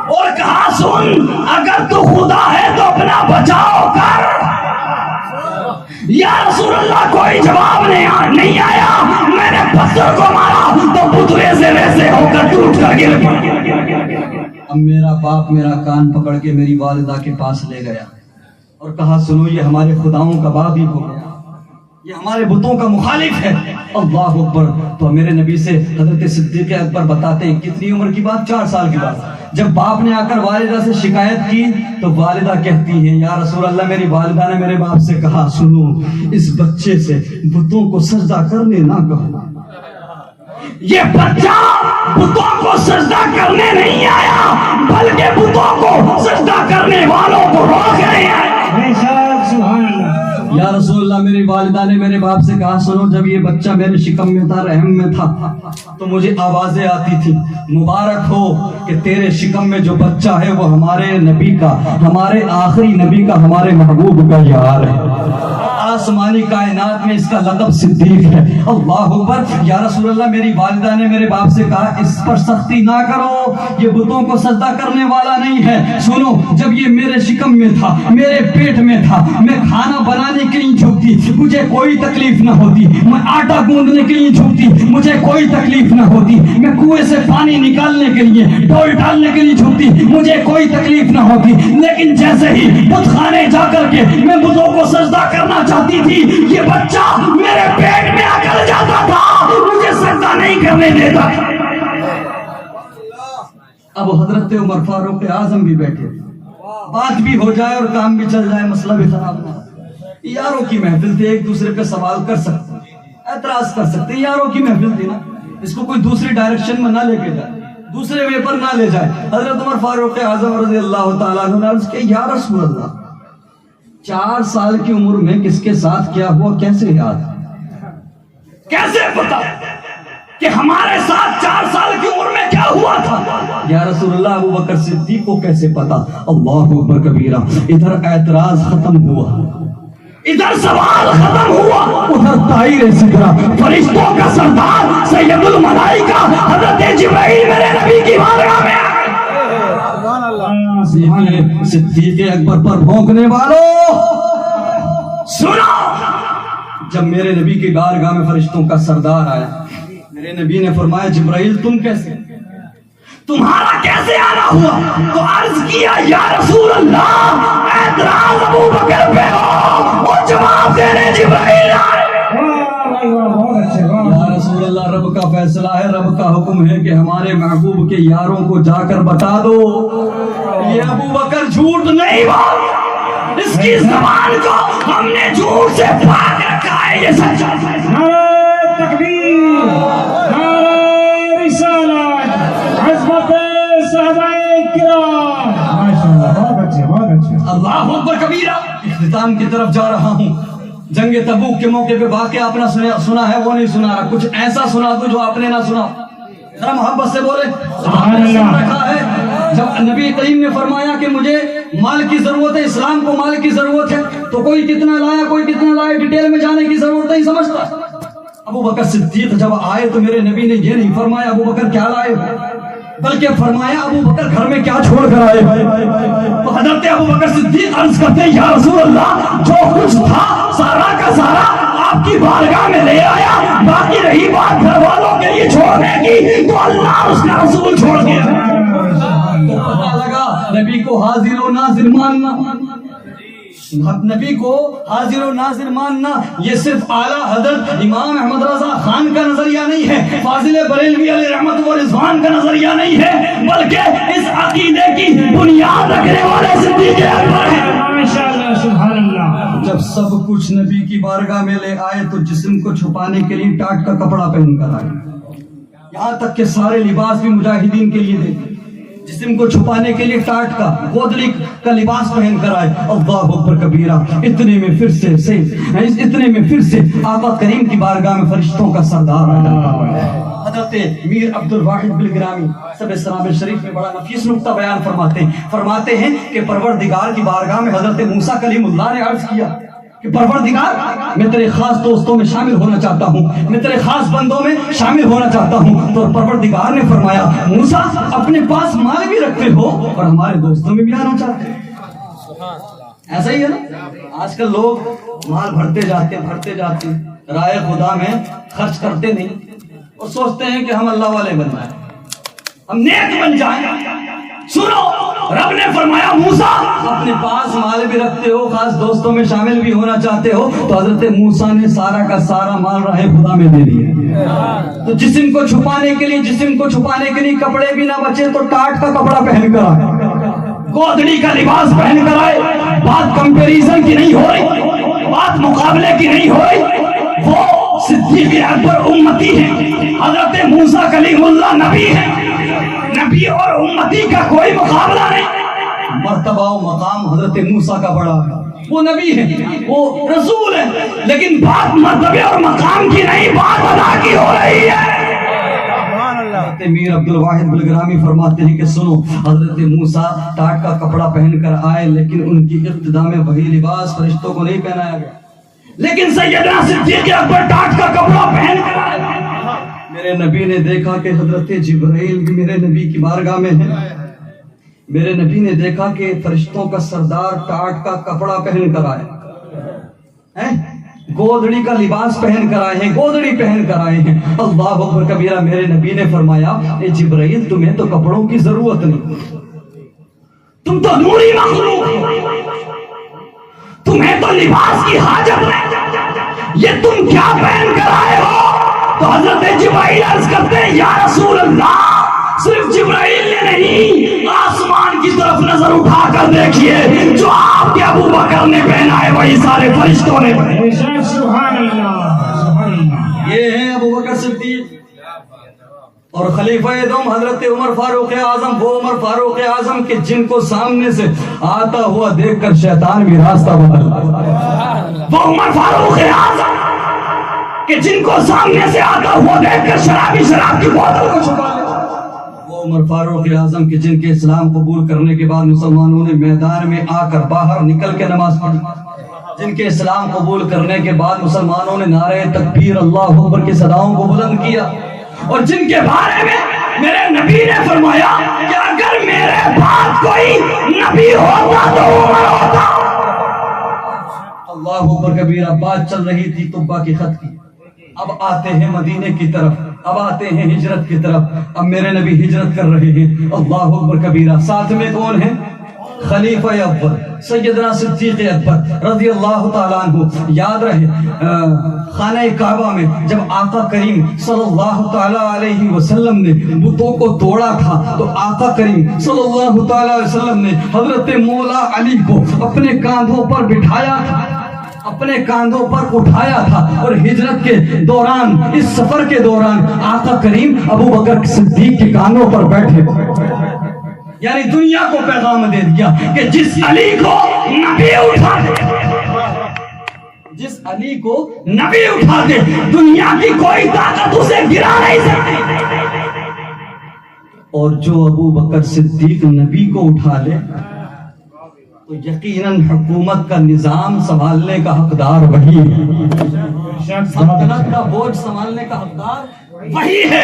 اور کہا سن, اگر تو خدا ہے تو اپنا بچاؤ کر. یا رسول اللہ کوئی جواب نہیں آیا. میں نے پتھر کو مارا تو بت ویسے ویسے ہو کر ٹوٹ کر گر پڑا. اب میرا باپ میرا کان پکڑ کے میری والدہ کے پاس لے گیا اور کہا سنو یہ ہمارے خداؤں کا باغی ہو گیا, یہ ہمارے بتوں کا مخالف ہے. اللہ اکبر. تو میرے نبی سے حضرت صدیق اکبر بتاتے ہیں کتنی عمر کی بات, 4 سال کی بات. جب باپ نے آ کر والدہ سے شکایت کی تو والدہ کہتی ہیں یا رسول اللہ میری والدہ نے میرے باپ سے کہا سنو اس بچے سے بتوں کو سجدہ کرنے نہ کہو. یہ بچہ بتوں کو سجدہ کرنے نہیں آیا بلکہ بتوں کو سجدہ کرنے والوں کو روک رہے ہیں. یا رسول اللہ میری والدہ نے میرے باپ سے کہا سنو جب یہ بچہ میرے شکم میں تھا, رحم میں تھا, تو مجھے آوازیں آتی تھی مبارک ہو کہ تیرے شکم میں جو بچہ ہے وہ ہمارے نبی کا, ہمارے آخری نبی کا, ہمارے محبوب کا یار ہے. آسمانی کائنات میں اس کا لقب صدیق ہے۔ اللہ اکبر۔ یا رسول اللہ، میری والدہ نے میرے باپ سے کہا اس پر سختی نہ کرو، یہ بتوں کو سجدہ کرنے والا نہیں ہے۔ سنو، جب یہ میرے شکم میں تھا، میرے پیٹ میں تھا، میں کھانا بنانے کے لیے جھکتی، مجھے کوئی تکلیف نہ ہوتی، میں آٹا گوندنے کے لیے جھکتی، مجھے کوئی تکلیف نہ ہوتی، میں کنویں سے پانی نکالنے کے لیے، ڈول ڈالنے کے لیے جھکتی، مجھے کوئی تکلیف نہ ہوتی۔ لیکن جیسے ہی بت خانے جا کر کے میں بتوں کو سجدہ کرنا چاہتی تھی، یہ بچہ میرے پیٹ میں اکڑ جاتا تھا، مجھے سجدہ نہیں کرنے دیتا۔ اب حضرت عمر فاروق اعظم بھی بیٹھے، بات بھی ہو جائے اور کام بھی چل جائے، مسئلہ بھی خراب نہ ہو۔ یاروں کی محفل تھی، ایک دوسرے پہ سوال کر سکتے، اعتراض کر سکتے، یاروں کی محفل تھی نا، اس کو کوئی دوسری ڈائریکشن میں نہ لے کے جائے، دوسرے وے پر نہ لے جائے۔ حضرت عمر فاروق اعظم رضی اللہ تعالیٰ عنہ نے عرض کیا، یا رسول اللہ، 4 سال کی عمر میں کس کے ساتھ کیا ہوا کیسے یاد، کیسے پتا کہ ہمارے ساتھ 4 سال کی عمر میں کیا ہوا تھا؟ یا رسول اللہ، ابو بکر صدیق کو کیسے پتا؟ اللہ اکبر کبیرہ۔ ادھر اعتراض ختم ہوا، ادھر سوال ختم ہوا، ادھر طائر سدرہ، فرشتوں کا سردار سید الملائکہ حضرت جبرائیل میرے نبی کی بارگاہ میں آئے۔ صدیق اکبر پر بھونکنے والوں سنو، جب میرے نبی کی بارگاہ میں فرشتوں کا سردار آیا، میرے نبی نے فرمایا، جبرائیل تم کیسے، تمہارا کیسے آنا ہوا؟ تو عرض کیا، یا رسول اللہ، اعتراض ابو بکر پہ ہو، وہ جواب دینے جبرائیل آئے۔ یا رسول اللہ، رب کا فیصلہ ہے، رب کا حکم ہے کہ ہمارے محبوب کے یاروں کو جا کر بتا دو، یہ ابو بکر جھوٹ نہیں بول، اس کی زبان کو ہم نے جھوٹ سے پاک رکھا ہے، یہ سچا ہے۔ نعرہ تکبیر، نعرہ رسالت، عظمت صحابہ کرام، ماشاءاللہ، بہت اچھے، بہت اچھے۔ اللہ اکبر کبیرہ۔ اختتام کی طرف جا رہا ہوں۔ جنگ تبوک کے موقع پہ واقعہ آپ نے سنا ہے، وہ نہیں سنا رہا، کچھ ایسا سنا دو جو آپ نے نہ سنا، ذرا محبت سے بولے۔ سبحان اللہ۔ رکھا ہے جب نبی کریم نے فرمایا کہ مجھے مال کی ضرورت ہے، اسلام کو مال کی ضرورت ہے، تو کوئی کتنا لایا کوئی کتنا لایا، ڈیٹیل میں جانے کی ضرورت نہیں سمجھتا۔ ابو بکر صدیق جب آئے تو میرے نبی نے یہ نہیں فرمایا ابو بکر کیا لائے، بلکہ فرمایا ابو بکر گھر میں کیا چھوڑ کر آئے۔ تو حضرت ابو بکر صدیق عرض کرتے ہیں، یا رسول اللہ، جو کچھ تھا سارا کا سارا آپ کی بارگاہ میں لے آیا، باقی رہی بات گھر والوں کے لیے چھوڑنے کی تو اللہ اس کا رسول چھوڑ گیا۔ تو پتہ لگا نبی کو حاضر و ناظر ماننا، نبی کو حاضر و ناظر ماننا یہ صرف اعلیٰ حضرت امام احمد رضا خان کا نظریہ نہیں ہے، فاضل بریلوی علیہ رحمت و رضوان کا نظریہ نہیں ہے، بلکہ اس عقیدے کی بنیاد رکھنے والے صدیق اکبر ہیں۔ ماشاءاللہ، سبحان اللہ۔ جب سب کچھ نبی کی بارگاہ میں لے آئے تو جسم کو چھپانے کے لیے ٹاٹ کا کپڑا پہن کر آئے، یہاں تک کہ سارے لباس بھی مجاہدین کے لیے دے، جسم کو چھپانے کے لیے ٹاٹ کا گودڑی کا لباس پہن کر آئے۔ اللہ اکبر کبیرہ۔ اتنے میں پھر سے آقا کریم کی بارگاہ میں فرشتوں کا سردار آیا، حضرت میر عبد الواحد بلگرامی سب سلام شریف میں بڑا نفیس نقطہ بیان فرماتے ہیں کہ پروردگار کی بارگاہ میں حضرت موسیٰ کلیم اللہ نے عرض کیا کہ پروردگار، میں تیرے خاص دوستوں میں شامل ہونا چاہتا ہوں، میں تیرے خاص بندوں میں شامل ہونا چاہتا ہوں۔ تو پروردگار نے فرمایا، موسیٰ اپنے پاس مال بھی رکھتے ہو اور ہمارے دوستوں میں بھی آنا چاہتے ہیں۔ ایسا ہی ہے نا، آج کل لوگ مال بھرتے جاتے رائے خدا میں خرچ کرتے نہیں اور سوچتے ہیں کہ ہم اللہ والے بن جائیں، ہم نیک بن جائیں۔ سنو، رب نے فرمایا، موسیٰ اپنے پاس مال بھی رکھتے ہو، خاص دوستوں میں شامل بھی ہونا چاہتے ہو، تو حضرت موسیٰ نے سارا کا سارا مال راہ خدا میں دے دیا۔ تو جسم کو چھپانے کے لیے کپڑے بھی نہ بچے تو ٹاٹ کا کپڑا پہن کر آئے، گودڑی کا لباس پہن کر آئے۔ بات کمپیریزن کی نہیں ہو رہی، بات مقابلے کی نہیں ہو رہی، وہ صدیق اکبر امتی ہیں، حضرت موسیٰ کلیم اللہ نبی ہیں، نبی اور امتی کا کوئی مقابلہ نہیں۔ مرتبہ و مقام حضرت موسیٰ کا بڑا ہے، وہ نبی ہے، وہ رسول ہے، لیکن بات مرتبے اور مقام کی نہیں، بات ادا کی ہو رہی ہے۔ حضرت میر عبد الواحد بلگرامی فرماتے ہیں کہ سنو، حضرت موسیٰ ٹاٹ کا کپڑا پہن کر آئے، لیکن ان کی ابتدا میں وہی لباس فرشتوں کو نہیں پہنایا گیا، لیکن سیدنا صدیق اکبر ٹاٹ کا کپڑا پہن کر آئے. میرے نبی نے دیکھا کہ حضرت جبرائیل بھی میرے نبی کی بارگاہ میں ہے. میرے نبی نے دیکھا کہ فرشتوں کا سردار ٹاٹ کا کپڑا پہن کر آئے، گودڑی کا لباس پہن کر آئے ہیں، گودڑی پہن کر آئے ہیں. اللہ اکبر کبیرہ. میرے نبی نے فرمایا اے جبرائیل تمہیں تو کپڑوں کی ضرورت نہیں، تم تو نوری مخلوق ہو، تمہیں تو لباس کی حاجت نہیں، یہ تم کیا پہن کر آئے ہو؟ تو حضرت جبرائیل عرض کرتے ہیں یا رسول اللہ صرف جبرائیل نے نہیں، آسمان کی طرف نظر اٹھا کر دیکھیے، جو آپ کے ابو بکر نے پہنا ہے وہی سارے فرشتوں نے پہنا ہے. سبحان اللہ سبحان اللہ. یہ ہیں ابو بکر صدیق اور خلیفہ دوم حضرت عمر فاروق اعظم. وہ عمر فاروق اعظم کہ جن کو سامنے سے آتا ہوا دیکھ کر شیطان بھی راستہ بدل. وہ عمر فاروق اعظم کہ جن کو سامنے سے آتا ہوا دیکھ کر شرابی شراب کی بوتل کو چھپا لے. وہ عمر فاروق اعظم کہ جن کے اسلام قبول کرنے کے بعد مسلمانوں نے میدان میں آ کر باہر نکل کے نماز پڑھی. جن کے اسلام قبول کرنے کے بعد مسلمانوں نے نعرہ تکبیر اللہ اکبر کی صداؤں کو بلند کیا، اور جن کے بارے میں میرے نبی نے فرمایا کہ اگر میرے بعد کوئی نبی ہوتا تو عمر ہوتا. اللہ اکبر کبیرہ. بات چل رہی تھی طبہ کی خط کی. اب آتے ہیں مدینے کی طرف، اب آتے ہیں ہجرت کی طرف. اب میرے نبی ہجرت کر رہے ہیں. اللہ اکبر کبیرہ. ساتھ میں کون ہیں؟ خلیفہ اول سیدنا صدیق اکبر رضی اللہ تعالیٰ عنہ. یاد رہے خانہ کعبہ میں جب آقا کریم صلی اللہ تعالیٰ علیہ وسلم نے بتوں کو توڑا تھا تو آقا کریم صلی اللہ تعالیٰ علیہ وسلم نے حضرت مولا علی کو اپنے کاندھوں پر بٹھایا تھا، اپنے کاندھوں پر اٹھایا تھا. اور ہجرت کے دوران، اس سفر کے دوران آقا کریم ابو بکر صدیق کے کاندھوں پر بیٹھے، یعنی دنیا کو پیغام دے دیا کہ جس علی کو نبی اٹھا دے، جس علی کو نبی اٹھا دے دنیا کی کوئی طاقت اسے گرا نہیں سکتی. اور جو ابو بکر صدیق نبی کو اٹھا لے تو یقیناً حکومت کا نظام سنبھالنے کا حقدار وہی ہے، سلطنت کا بوجھ سنبھالنے کا حقدار وہی ہے.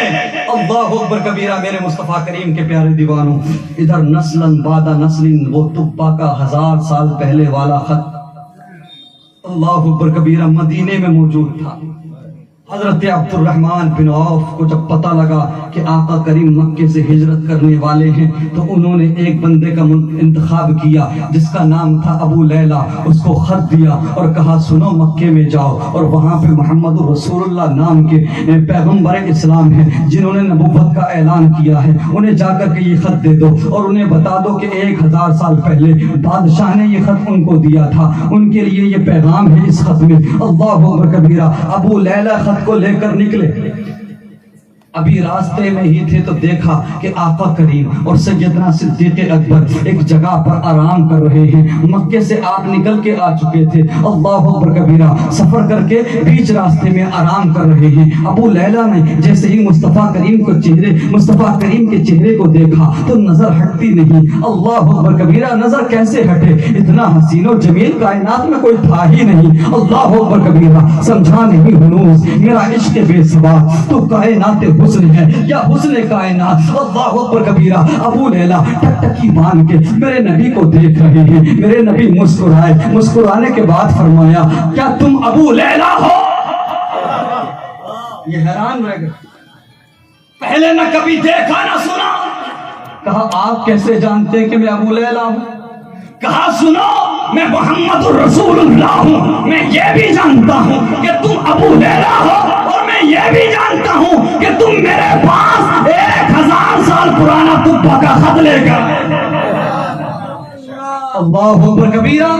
اللہ اکبر کبیرہ. میرے مصطفیٰ کریم کے پیارے دیوانوں، ادھر نسلاً بعد نسل وہ طبہ کا 1000 سال پہلے والا خط اللہ اکبر کبیرہ مدینے میں موجود تھا. حضرت عبد الرحمن بن عوف کو جب پتہ لگا کہ آقا کریم مکے سے ہجرت کرنے والے ہیں تو انہوں نے ایک بندے کا انتخاب کیا جس کا نام تھا ابو لیلہ. اس کو خط دیا اور کہا سنو مکے میں جاؤ اور وہاں پہ محمد رسول اللہ نام کے پیغمبر اسلام ہیں جنہوں نے نبوت کا اعلان کیا ہے، انہیں جا کر کے یہ خط دے دو اور انہیں بتا دو کہ 1000 سال پہلے بادشاہ نے یہ خط ان کو دیا تھا، ان کے لیے یہ پیغام ہے اس خط میں. اللہ اکبر کبیرہ. ابو لیلہ خط کو لے کر نکلے. ابھی راستے میں ہی تھے تو دیکھا کہ آقا کریم اور سیدنا صدیق اکبر ایک جگہ پر آرام کر رہے ہیں. مکے سے آپ نکل کے آ چکے تھے. اللہ اکبر کبیرہ. سفر کر کے بیچ راستے میں آرام کر رہے ہیں. ابو لیلہ نے جیسے ہی مصطفیٰ کریم کو مصطفیٰ کریم کے چہرے کو دیکھا تو نظر ہٹتی نہیں. اللہ اکبر کبیرہ. نظر کیسے ہٹے؟ اتنا حسین و جمیل کائنات میں کوئی تھا ہی نہیں. اللہ اکبر کبیرہ. سمجھا نہیں ہنوز میرا عشق بے ثبات تو کائنات حسن ہے یا حسن کائنات. اللہ اکبر کبیرہ. ابو لیلہ ٹکٹکی باندھ کے میرے نبی کو دیکھ رہے ہیں. میرے نبی مسکرائے. مسکرانے کے بعد فرمایا کیا تم ابو لیلہ ہو؟ یہ حیران رہ گئے. پہلے نہ کبھی دیکھا نہ سنا. کہا آپ کیسے جانتے ہیں کہ میں ابو لیلہ ہوں؟ کہا سنو میں محمد الرسول اللہ ہوں. میں یہ بھی جانتا ہوں کہ تم ابو لیلہ ہو اور میں یہ بھی جانتا ہوں کہ تم میرے پاس 1000 سال پرانا طبہ کا خط لے کر. اللہ اکبر کبیرہ.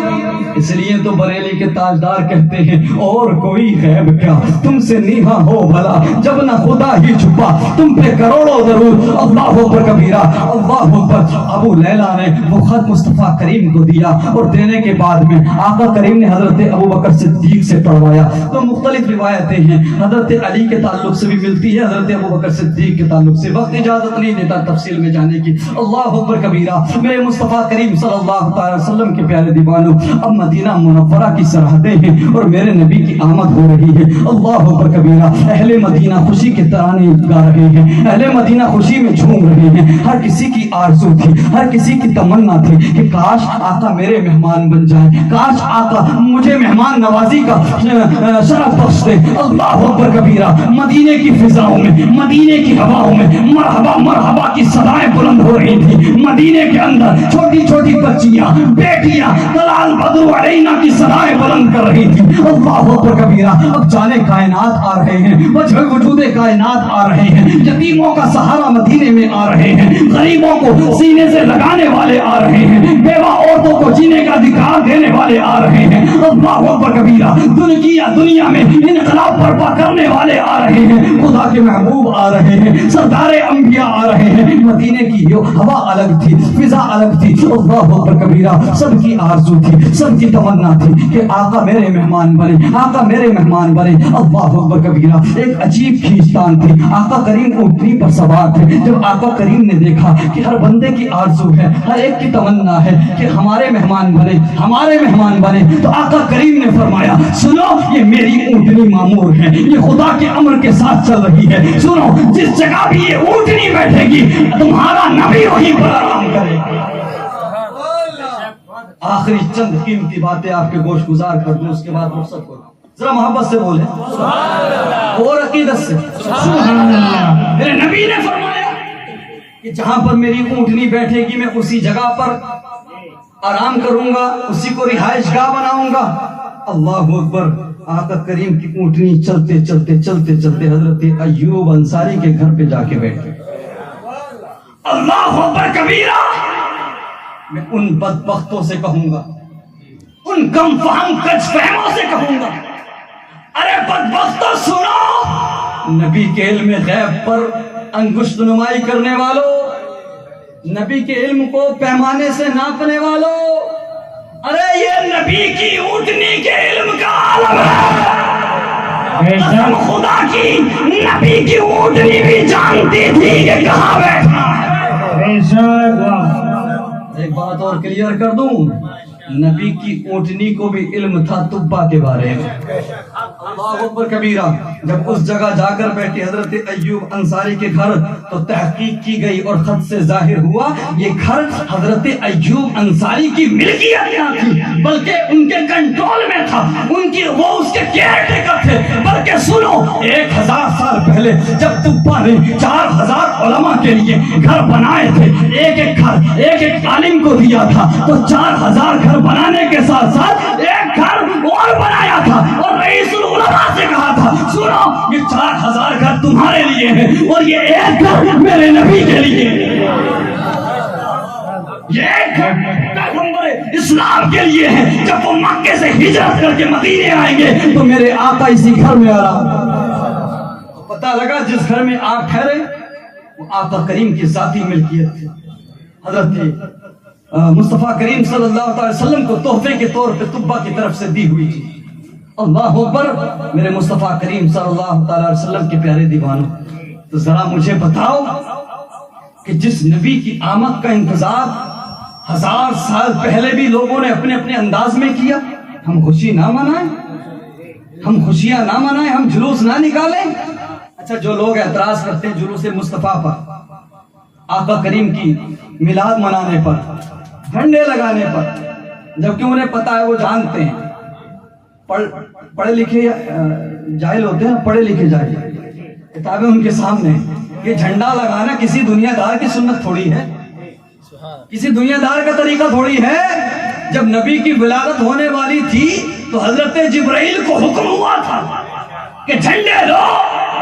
اس لیے تو بریلی کے تاجدار کہتے ہیں اور کوئی غیب کیا تم سے نیہا ہو بھلا جب نہ خدا ہی چھپا تم پہ کروڑوں ضرور. اللہ اکبر کبیرہ. اللہ اکبر. ابو لیلہ نے وہ خط مصطفیٰ کریم کو دیا اور دینے کے بعد میں آقا کریم نے حضرت ابو بکر صدیق سے پڑھوایا. تو مختلف روایتیں ہیں. حضرت علی کے تعلق سے بھی ملتی ہے, حضرت ابو بکر صدیق کے تعلق سے. وقت اجازت نہیں دیتا تفصیل میں جانے کی. اللہ اکبر کبیرہ. میرے مصطفیٰ کریم صلی اللہ تعالی علیہ وسلم کے پیارے دیوانوں، اب مدینہ منورہ کی سرحدیں ہیں اور میرے نبی کی آمد ہو رہی ہے۔ اللہ اکبر کبیرہ۔ اہل مدینہ خوشی کے ترانے گا رہے ہیں، اہل مدینہ خوشی میں جھوم رہے ہیں۔ ہر کسی کی آرزو تھی، ہر کسی کی تمنا تھی کہ کاش آقا میرے مہمان بن جائے، کاش آقا مجھے مہمان نوازی کا شرف بخش دے۔ اللہ اکبر کبیرہ۔ مدینے کی فضاؤں میں، مدینے کی ہواؤں میں مرحبا مرحبا کی صدائیں بلند ہو رہی تھی۔ مدینے کے اندر چھوٹی چھوٹی بچیاں، بیٹیاں طلال بدر علینا کی صدائیں بلند کر رہی تھی۔ اللہ اکبر کبیرہ۔ اب جانے کائنات آ رہے ہیں، وجہ وجود کائنات آ رہے ہیں، یتیموں کا سہارا مدینے میں آ رہے ہیں، غریبوں کو سینے سے لگانے والے آ رہے ہیں، بیوہ عورتوں کو جینے کا ادھیکار دینے والے آ رہے ہیں۔ اللہ اکبر کبیرہ۔ دنیا میں انقلاب برپا کرنے والے آ رہے ہیں، خدا کے محبوب آ رہے ہیں، سردار انبیاء آ رہے ہیں۔ مدینے کی ہوا الگ تھی، فضا الگ تھی۔ اللہ اکبر کبیرہ۔ سب کی آرزو تھی، سب کی تمنا تھی کہ آقا میرے مہمان بنے، آقا میرے مہمان بنے۔ اللہ اکبر کبیرہ۔ ایک عجیب کھینچتان تھی، آقا کریم اونٹنی پر سوار تھے۔ جب آقا کریم نے دیکھا کہ ہر بندے کی آرزو ہے، ہر ایک کی تمنا ہے کہ ہمارے مہمان بنے، ہمارے مہمان بنے، تو آقا کریم نے فرمایا سنو یہ میری اونٹنی معمور ہے، یہ خدا کے امر کے ساتھ چل رہی ہے۔ سنو جس جگہ بھی یہ اونٹنی بیٹھے گی تمہارا نبی وہیں پر آرام کرے گا۔ آخری چند قیمتی باتیں آپ کے گوش گزار کر دوں، اس کے بعد رخصت ہو۔ ذرا محبت سے بولیں اور عقیدت سے سبحان اللہ۔ میرے نبی نے فرمایا کہ جہاں پر میری اونٹنی بیٹھے گی میں اسی جگہ پر آرام کروں گا، اسی کو رہائش گاہ بناؤں گا۔ اللہ اکبر۔ آقا کریم کی اونٹنی چلتے چلتے چلتے چلتے حضرت ایوب انصاری کے گھر پہ جا کے بیٹھے۔ اللہ اکبر کبیرہ۔ میں ان بدبختوں سے کہوں گا، ان کم فہم کج فہموں سے کہوں گا، ارے بدبختوں سنو، نبی کے علم غیب پر انگشت نمائی کرنے والوں، نبی کے علم کو پیمانے سے ناپنے والوں، ارے یہ نبی کی اونٹنی کے علم کا عالم ہے۔ قسم خدا کی نبی کی اونٹنی بھی جانتی تھی کہ کہاں بیٹھا ہے۔ ایک بات اور کلیئر کر دوں، نبی کی اونٹنی کو بھی علم تھا طبا کے بارے میں۔ اللہ اکبر کبیرہ۔ جب اس جگہ جا کر بیٹھے حضرت ایوب انصاری کے گھر تو تحقیق کی گئی اور خط سے ظاہر ہوا یہ گھر حضرت ایوب انصاری کی ملکیت نہ تھی بلکہ ان کے کنٹرول میں تھا، وہ اس کے کیئر ٹیکر تھے۔ بلکہ سنو 1000 سال پہلے جب طبا نے 4000 علماء کے لیے گھر بنائے تھے، ایک ایک گھر ایک ایک عالم کو دیا تھا، تو 4000 گھر بنانے کے ساتھ ساتھ ایک گھر اور بنایا تھا اور رئیس العلماء سے کہا تھا سنو یہ 4000 گھر تمہارے لیے ہیں اور یہ ایک گھر میرے نبی کے لیے ہے، یہ ایک گھر پیغمبر اسلام کے لیے ہے۔ جب وہ مکے سے ہجرت کر کے مدینے آئیں گے تو میرے آقا اسی گھر میں آرام۔ تو پتہ لگا جس گھر میں آپ ٹھہرے وہ آقا کریم کی ذاتی ملکیت تھی۔ حضرت مصطفیٰ کریم صلی اللہ علیہ وسلم کو تحفے کے طور پہ طبا کی طرف سے دی ہوئی تھی۔ اللہ اکبر۔ میرے مصطفیٰ کریم صلی اللہ علیہ وسلم کے پیارے دیوانوں، تو ذرا مجھے بتاؤ کہ جس نبی کی آمد کا انتظار 1000 سال پہلے بھی لوگوں نے اپنے اپنے انداز میں کیا، ہم خوشی نہ منائیں، ہم خوشیاں نہ منائیں، ہم جلوس نہ نکالیں؟ اچھا جو لوگ اعتراض کرتے ہیں جلوس مصطفیٰ پر، آقا کریم کی میلاد منانے پر، جھنڈے لگانے پر، جبکہ انہیں پتہ ہے، وہ جانتے ہیں، پڑھے لکھے جاہل ہوتے ہیں، پڑھے لکھے جاہل، کتابیں ان کے سامنے، یہ جھنڈا لگانا کسی دنیا دار کی سنت تھوڑی ہے، کسی دنیا دار کا طریقہ تھوڑی ہے۔ جب نبی کی ولادت ہونے والی تھی تو حضرت جبرائیل کو حکم ہوا تھا کہ جھنڈے لو،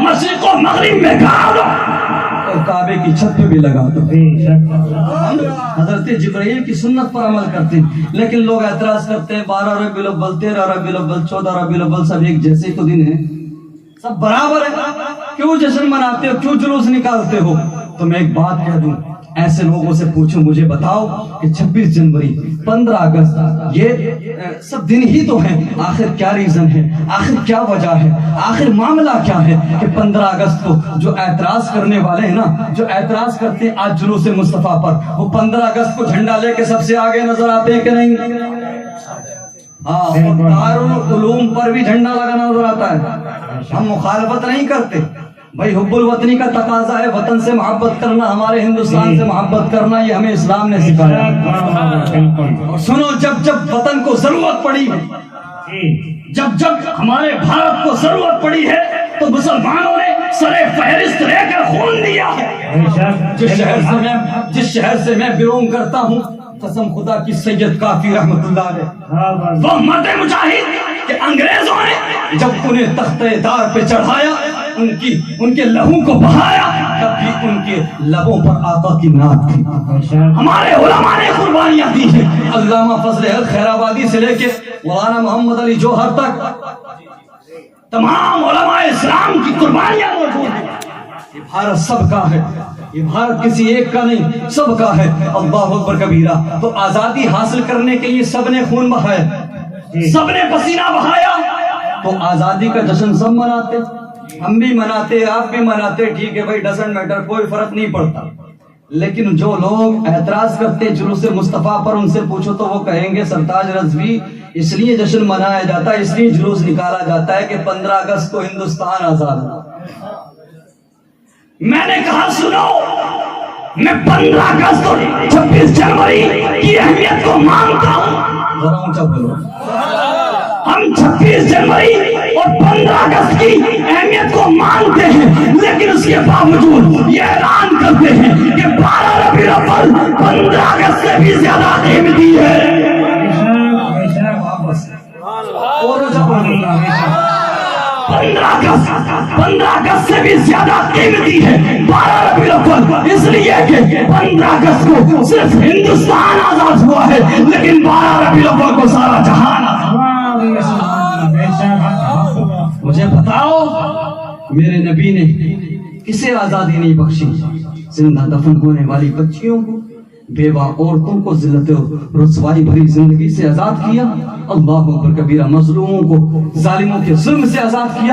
مشرق و مغرب میں گاڑ دو اور کعبے کی چھت پہ بھی لگا دو۔ ہم حضرت جبرائیل کی سنت پر عمل کرتے ہیں، لیکن لوگ اعتراض کرتے ہیں 12 ربیع الاول، 13 ربیع الاول، 14 ربیع الاول سب ایک جیسے تو دن ہیں، سب برابر ہے، کیوں جشن مناتے ہو، کیوں جلوس نکالتے ہو؟ تو میں ایک بات کہہ دوں، ایسے لوگوں سے پوچھو، مجھے بتاؤ کہ 26 جنوری 15 اگست یہ سب دن ہی تو ہیں، آخر کیا ریزن ہے، آخر کیا وجہ ہے، آخر معاملہ کیا ہے کہ 15 اگست کو جو اعتراض کرنے والے ہیں نا، جو اعتراض کرتے ہیں آج جلوس مصطفیٰ پر، وہ 15 اگست کو جھنڈا لے کے سب سے آگے نظر آتے ہیں کہ نہیں؟ ہاں، دارالعلوم پر بھی جھنڈا لگا نظر آتا ہے۔ ہم مخالفت نہیں کرتے بھائی، حب الوطنی کا تقاضا ہے، وطن سے محبت کرنا، ہمارے ہندوستان سے محبت کرنا، یہ ہمیں اسلام نے سکھایا۔ اور سنو، جب جب وطن کو ضرورت پڑی ہے، جب جب ہمارے بھارت کو ضرورت پڑی ہے تو مسلمانوں نے سرے فہرست لے کر خون دیا ہے۔ جس شہر سے میں بیرونگ کرتا ہوں، قسم خدا کی سید کافی رحمت اللہ علیہ، وہ مرد مجاہد کہ انگریزوں نے جب انہیں تختہ دار پہ چڑھایا، ان کے لہو کو بہایا، تب بھی ان کے لبوں پر آقا کی نعت تھی۔ ہمارے علماء نے قربانیاں دی ہیں، علامہ فضل حق خیر آبادی سے لے کے مولانا محمد علی جوہر تک تمام علماء اسلام کی قربانیاں موجود ہیں۔ یہ بھارت سب کا ہے، یہ بھارت کسی ایک کا نہیں، سب کا ہے۔ اللہ اکبر کبیرہ۔ تو آزادی حاصل کرنے کے لیے سب نے خون بہایا، سب نے پسینہ بہایا، تو آزادی کا جشن سب مناتے، ہم بھی مناتے، آپ بھی مناتے، ٹھیک ہے بھائی، ڈزنٹ میٹر، کوئی فرق نہیں پڑتا۔ لیکن جو لوگ اعتراض کرتے جلوس مصطفیٰ پر، ان سے پوچھو تو وہ کہیں گے سرتاج رضوی اس لیے جشن منایا جاتا ہے، اس لیے جلوس نکالا جاتا ہے کہ 15 اگست کو ہندوستان آزاد ہوا۔ میں نے کہا سنو، میں 15 اگست اور 26 جنوری کی اہمیت کو مانتا ہوں، ذرا اونچا بولو۔ ہم 26 جنوری اور 15 اگست کی اہمیت کو مانتے ہیں، لیکن اس کے باوجود یہ اعلان کرتے ہیں کہ 12 ربیع الاول 15 اگست سے بھی زیادہ قیمتی ہے۔ 15 اگست سے بھی زیادہ قیمتی ہے 12 ربیع الاول، اس لیے کہ 15 اگست کو صرف ہندوستان آزاد ہوا ہے، لیکن 12 ربیع الاول کو سارا جہان آزاد ہوا۔ مجھے بتاؤ، میرے نبی نے کسے آزادی نہیں بخشی؟ زندہ دفن ہونے والی بچیوں کو، بیوہ عورتوں کو ذلت و رسوائی بھری زندگی سے آزاد کیا، اللہ اکبر کبیرہ، مظلوموں کو ظالموں کے ظلم سے آزاد کیا۔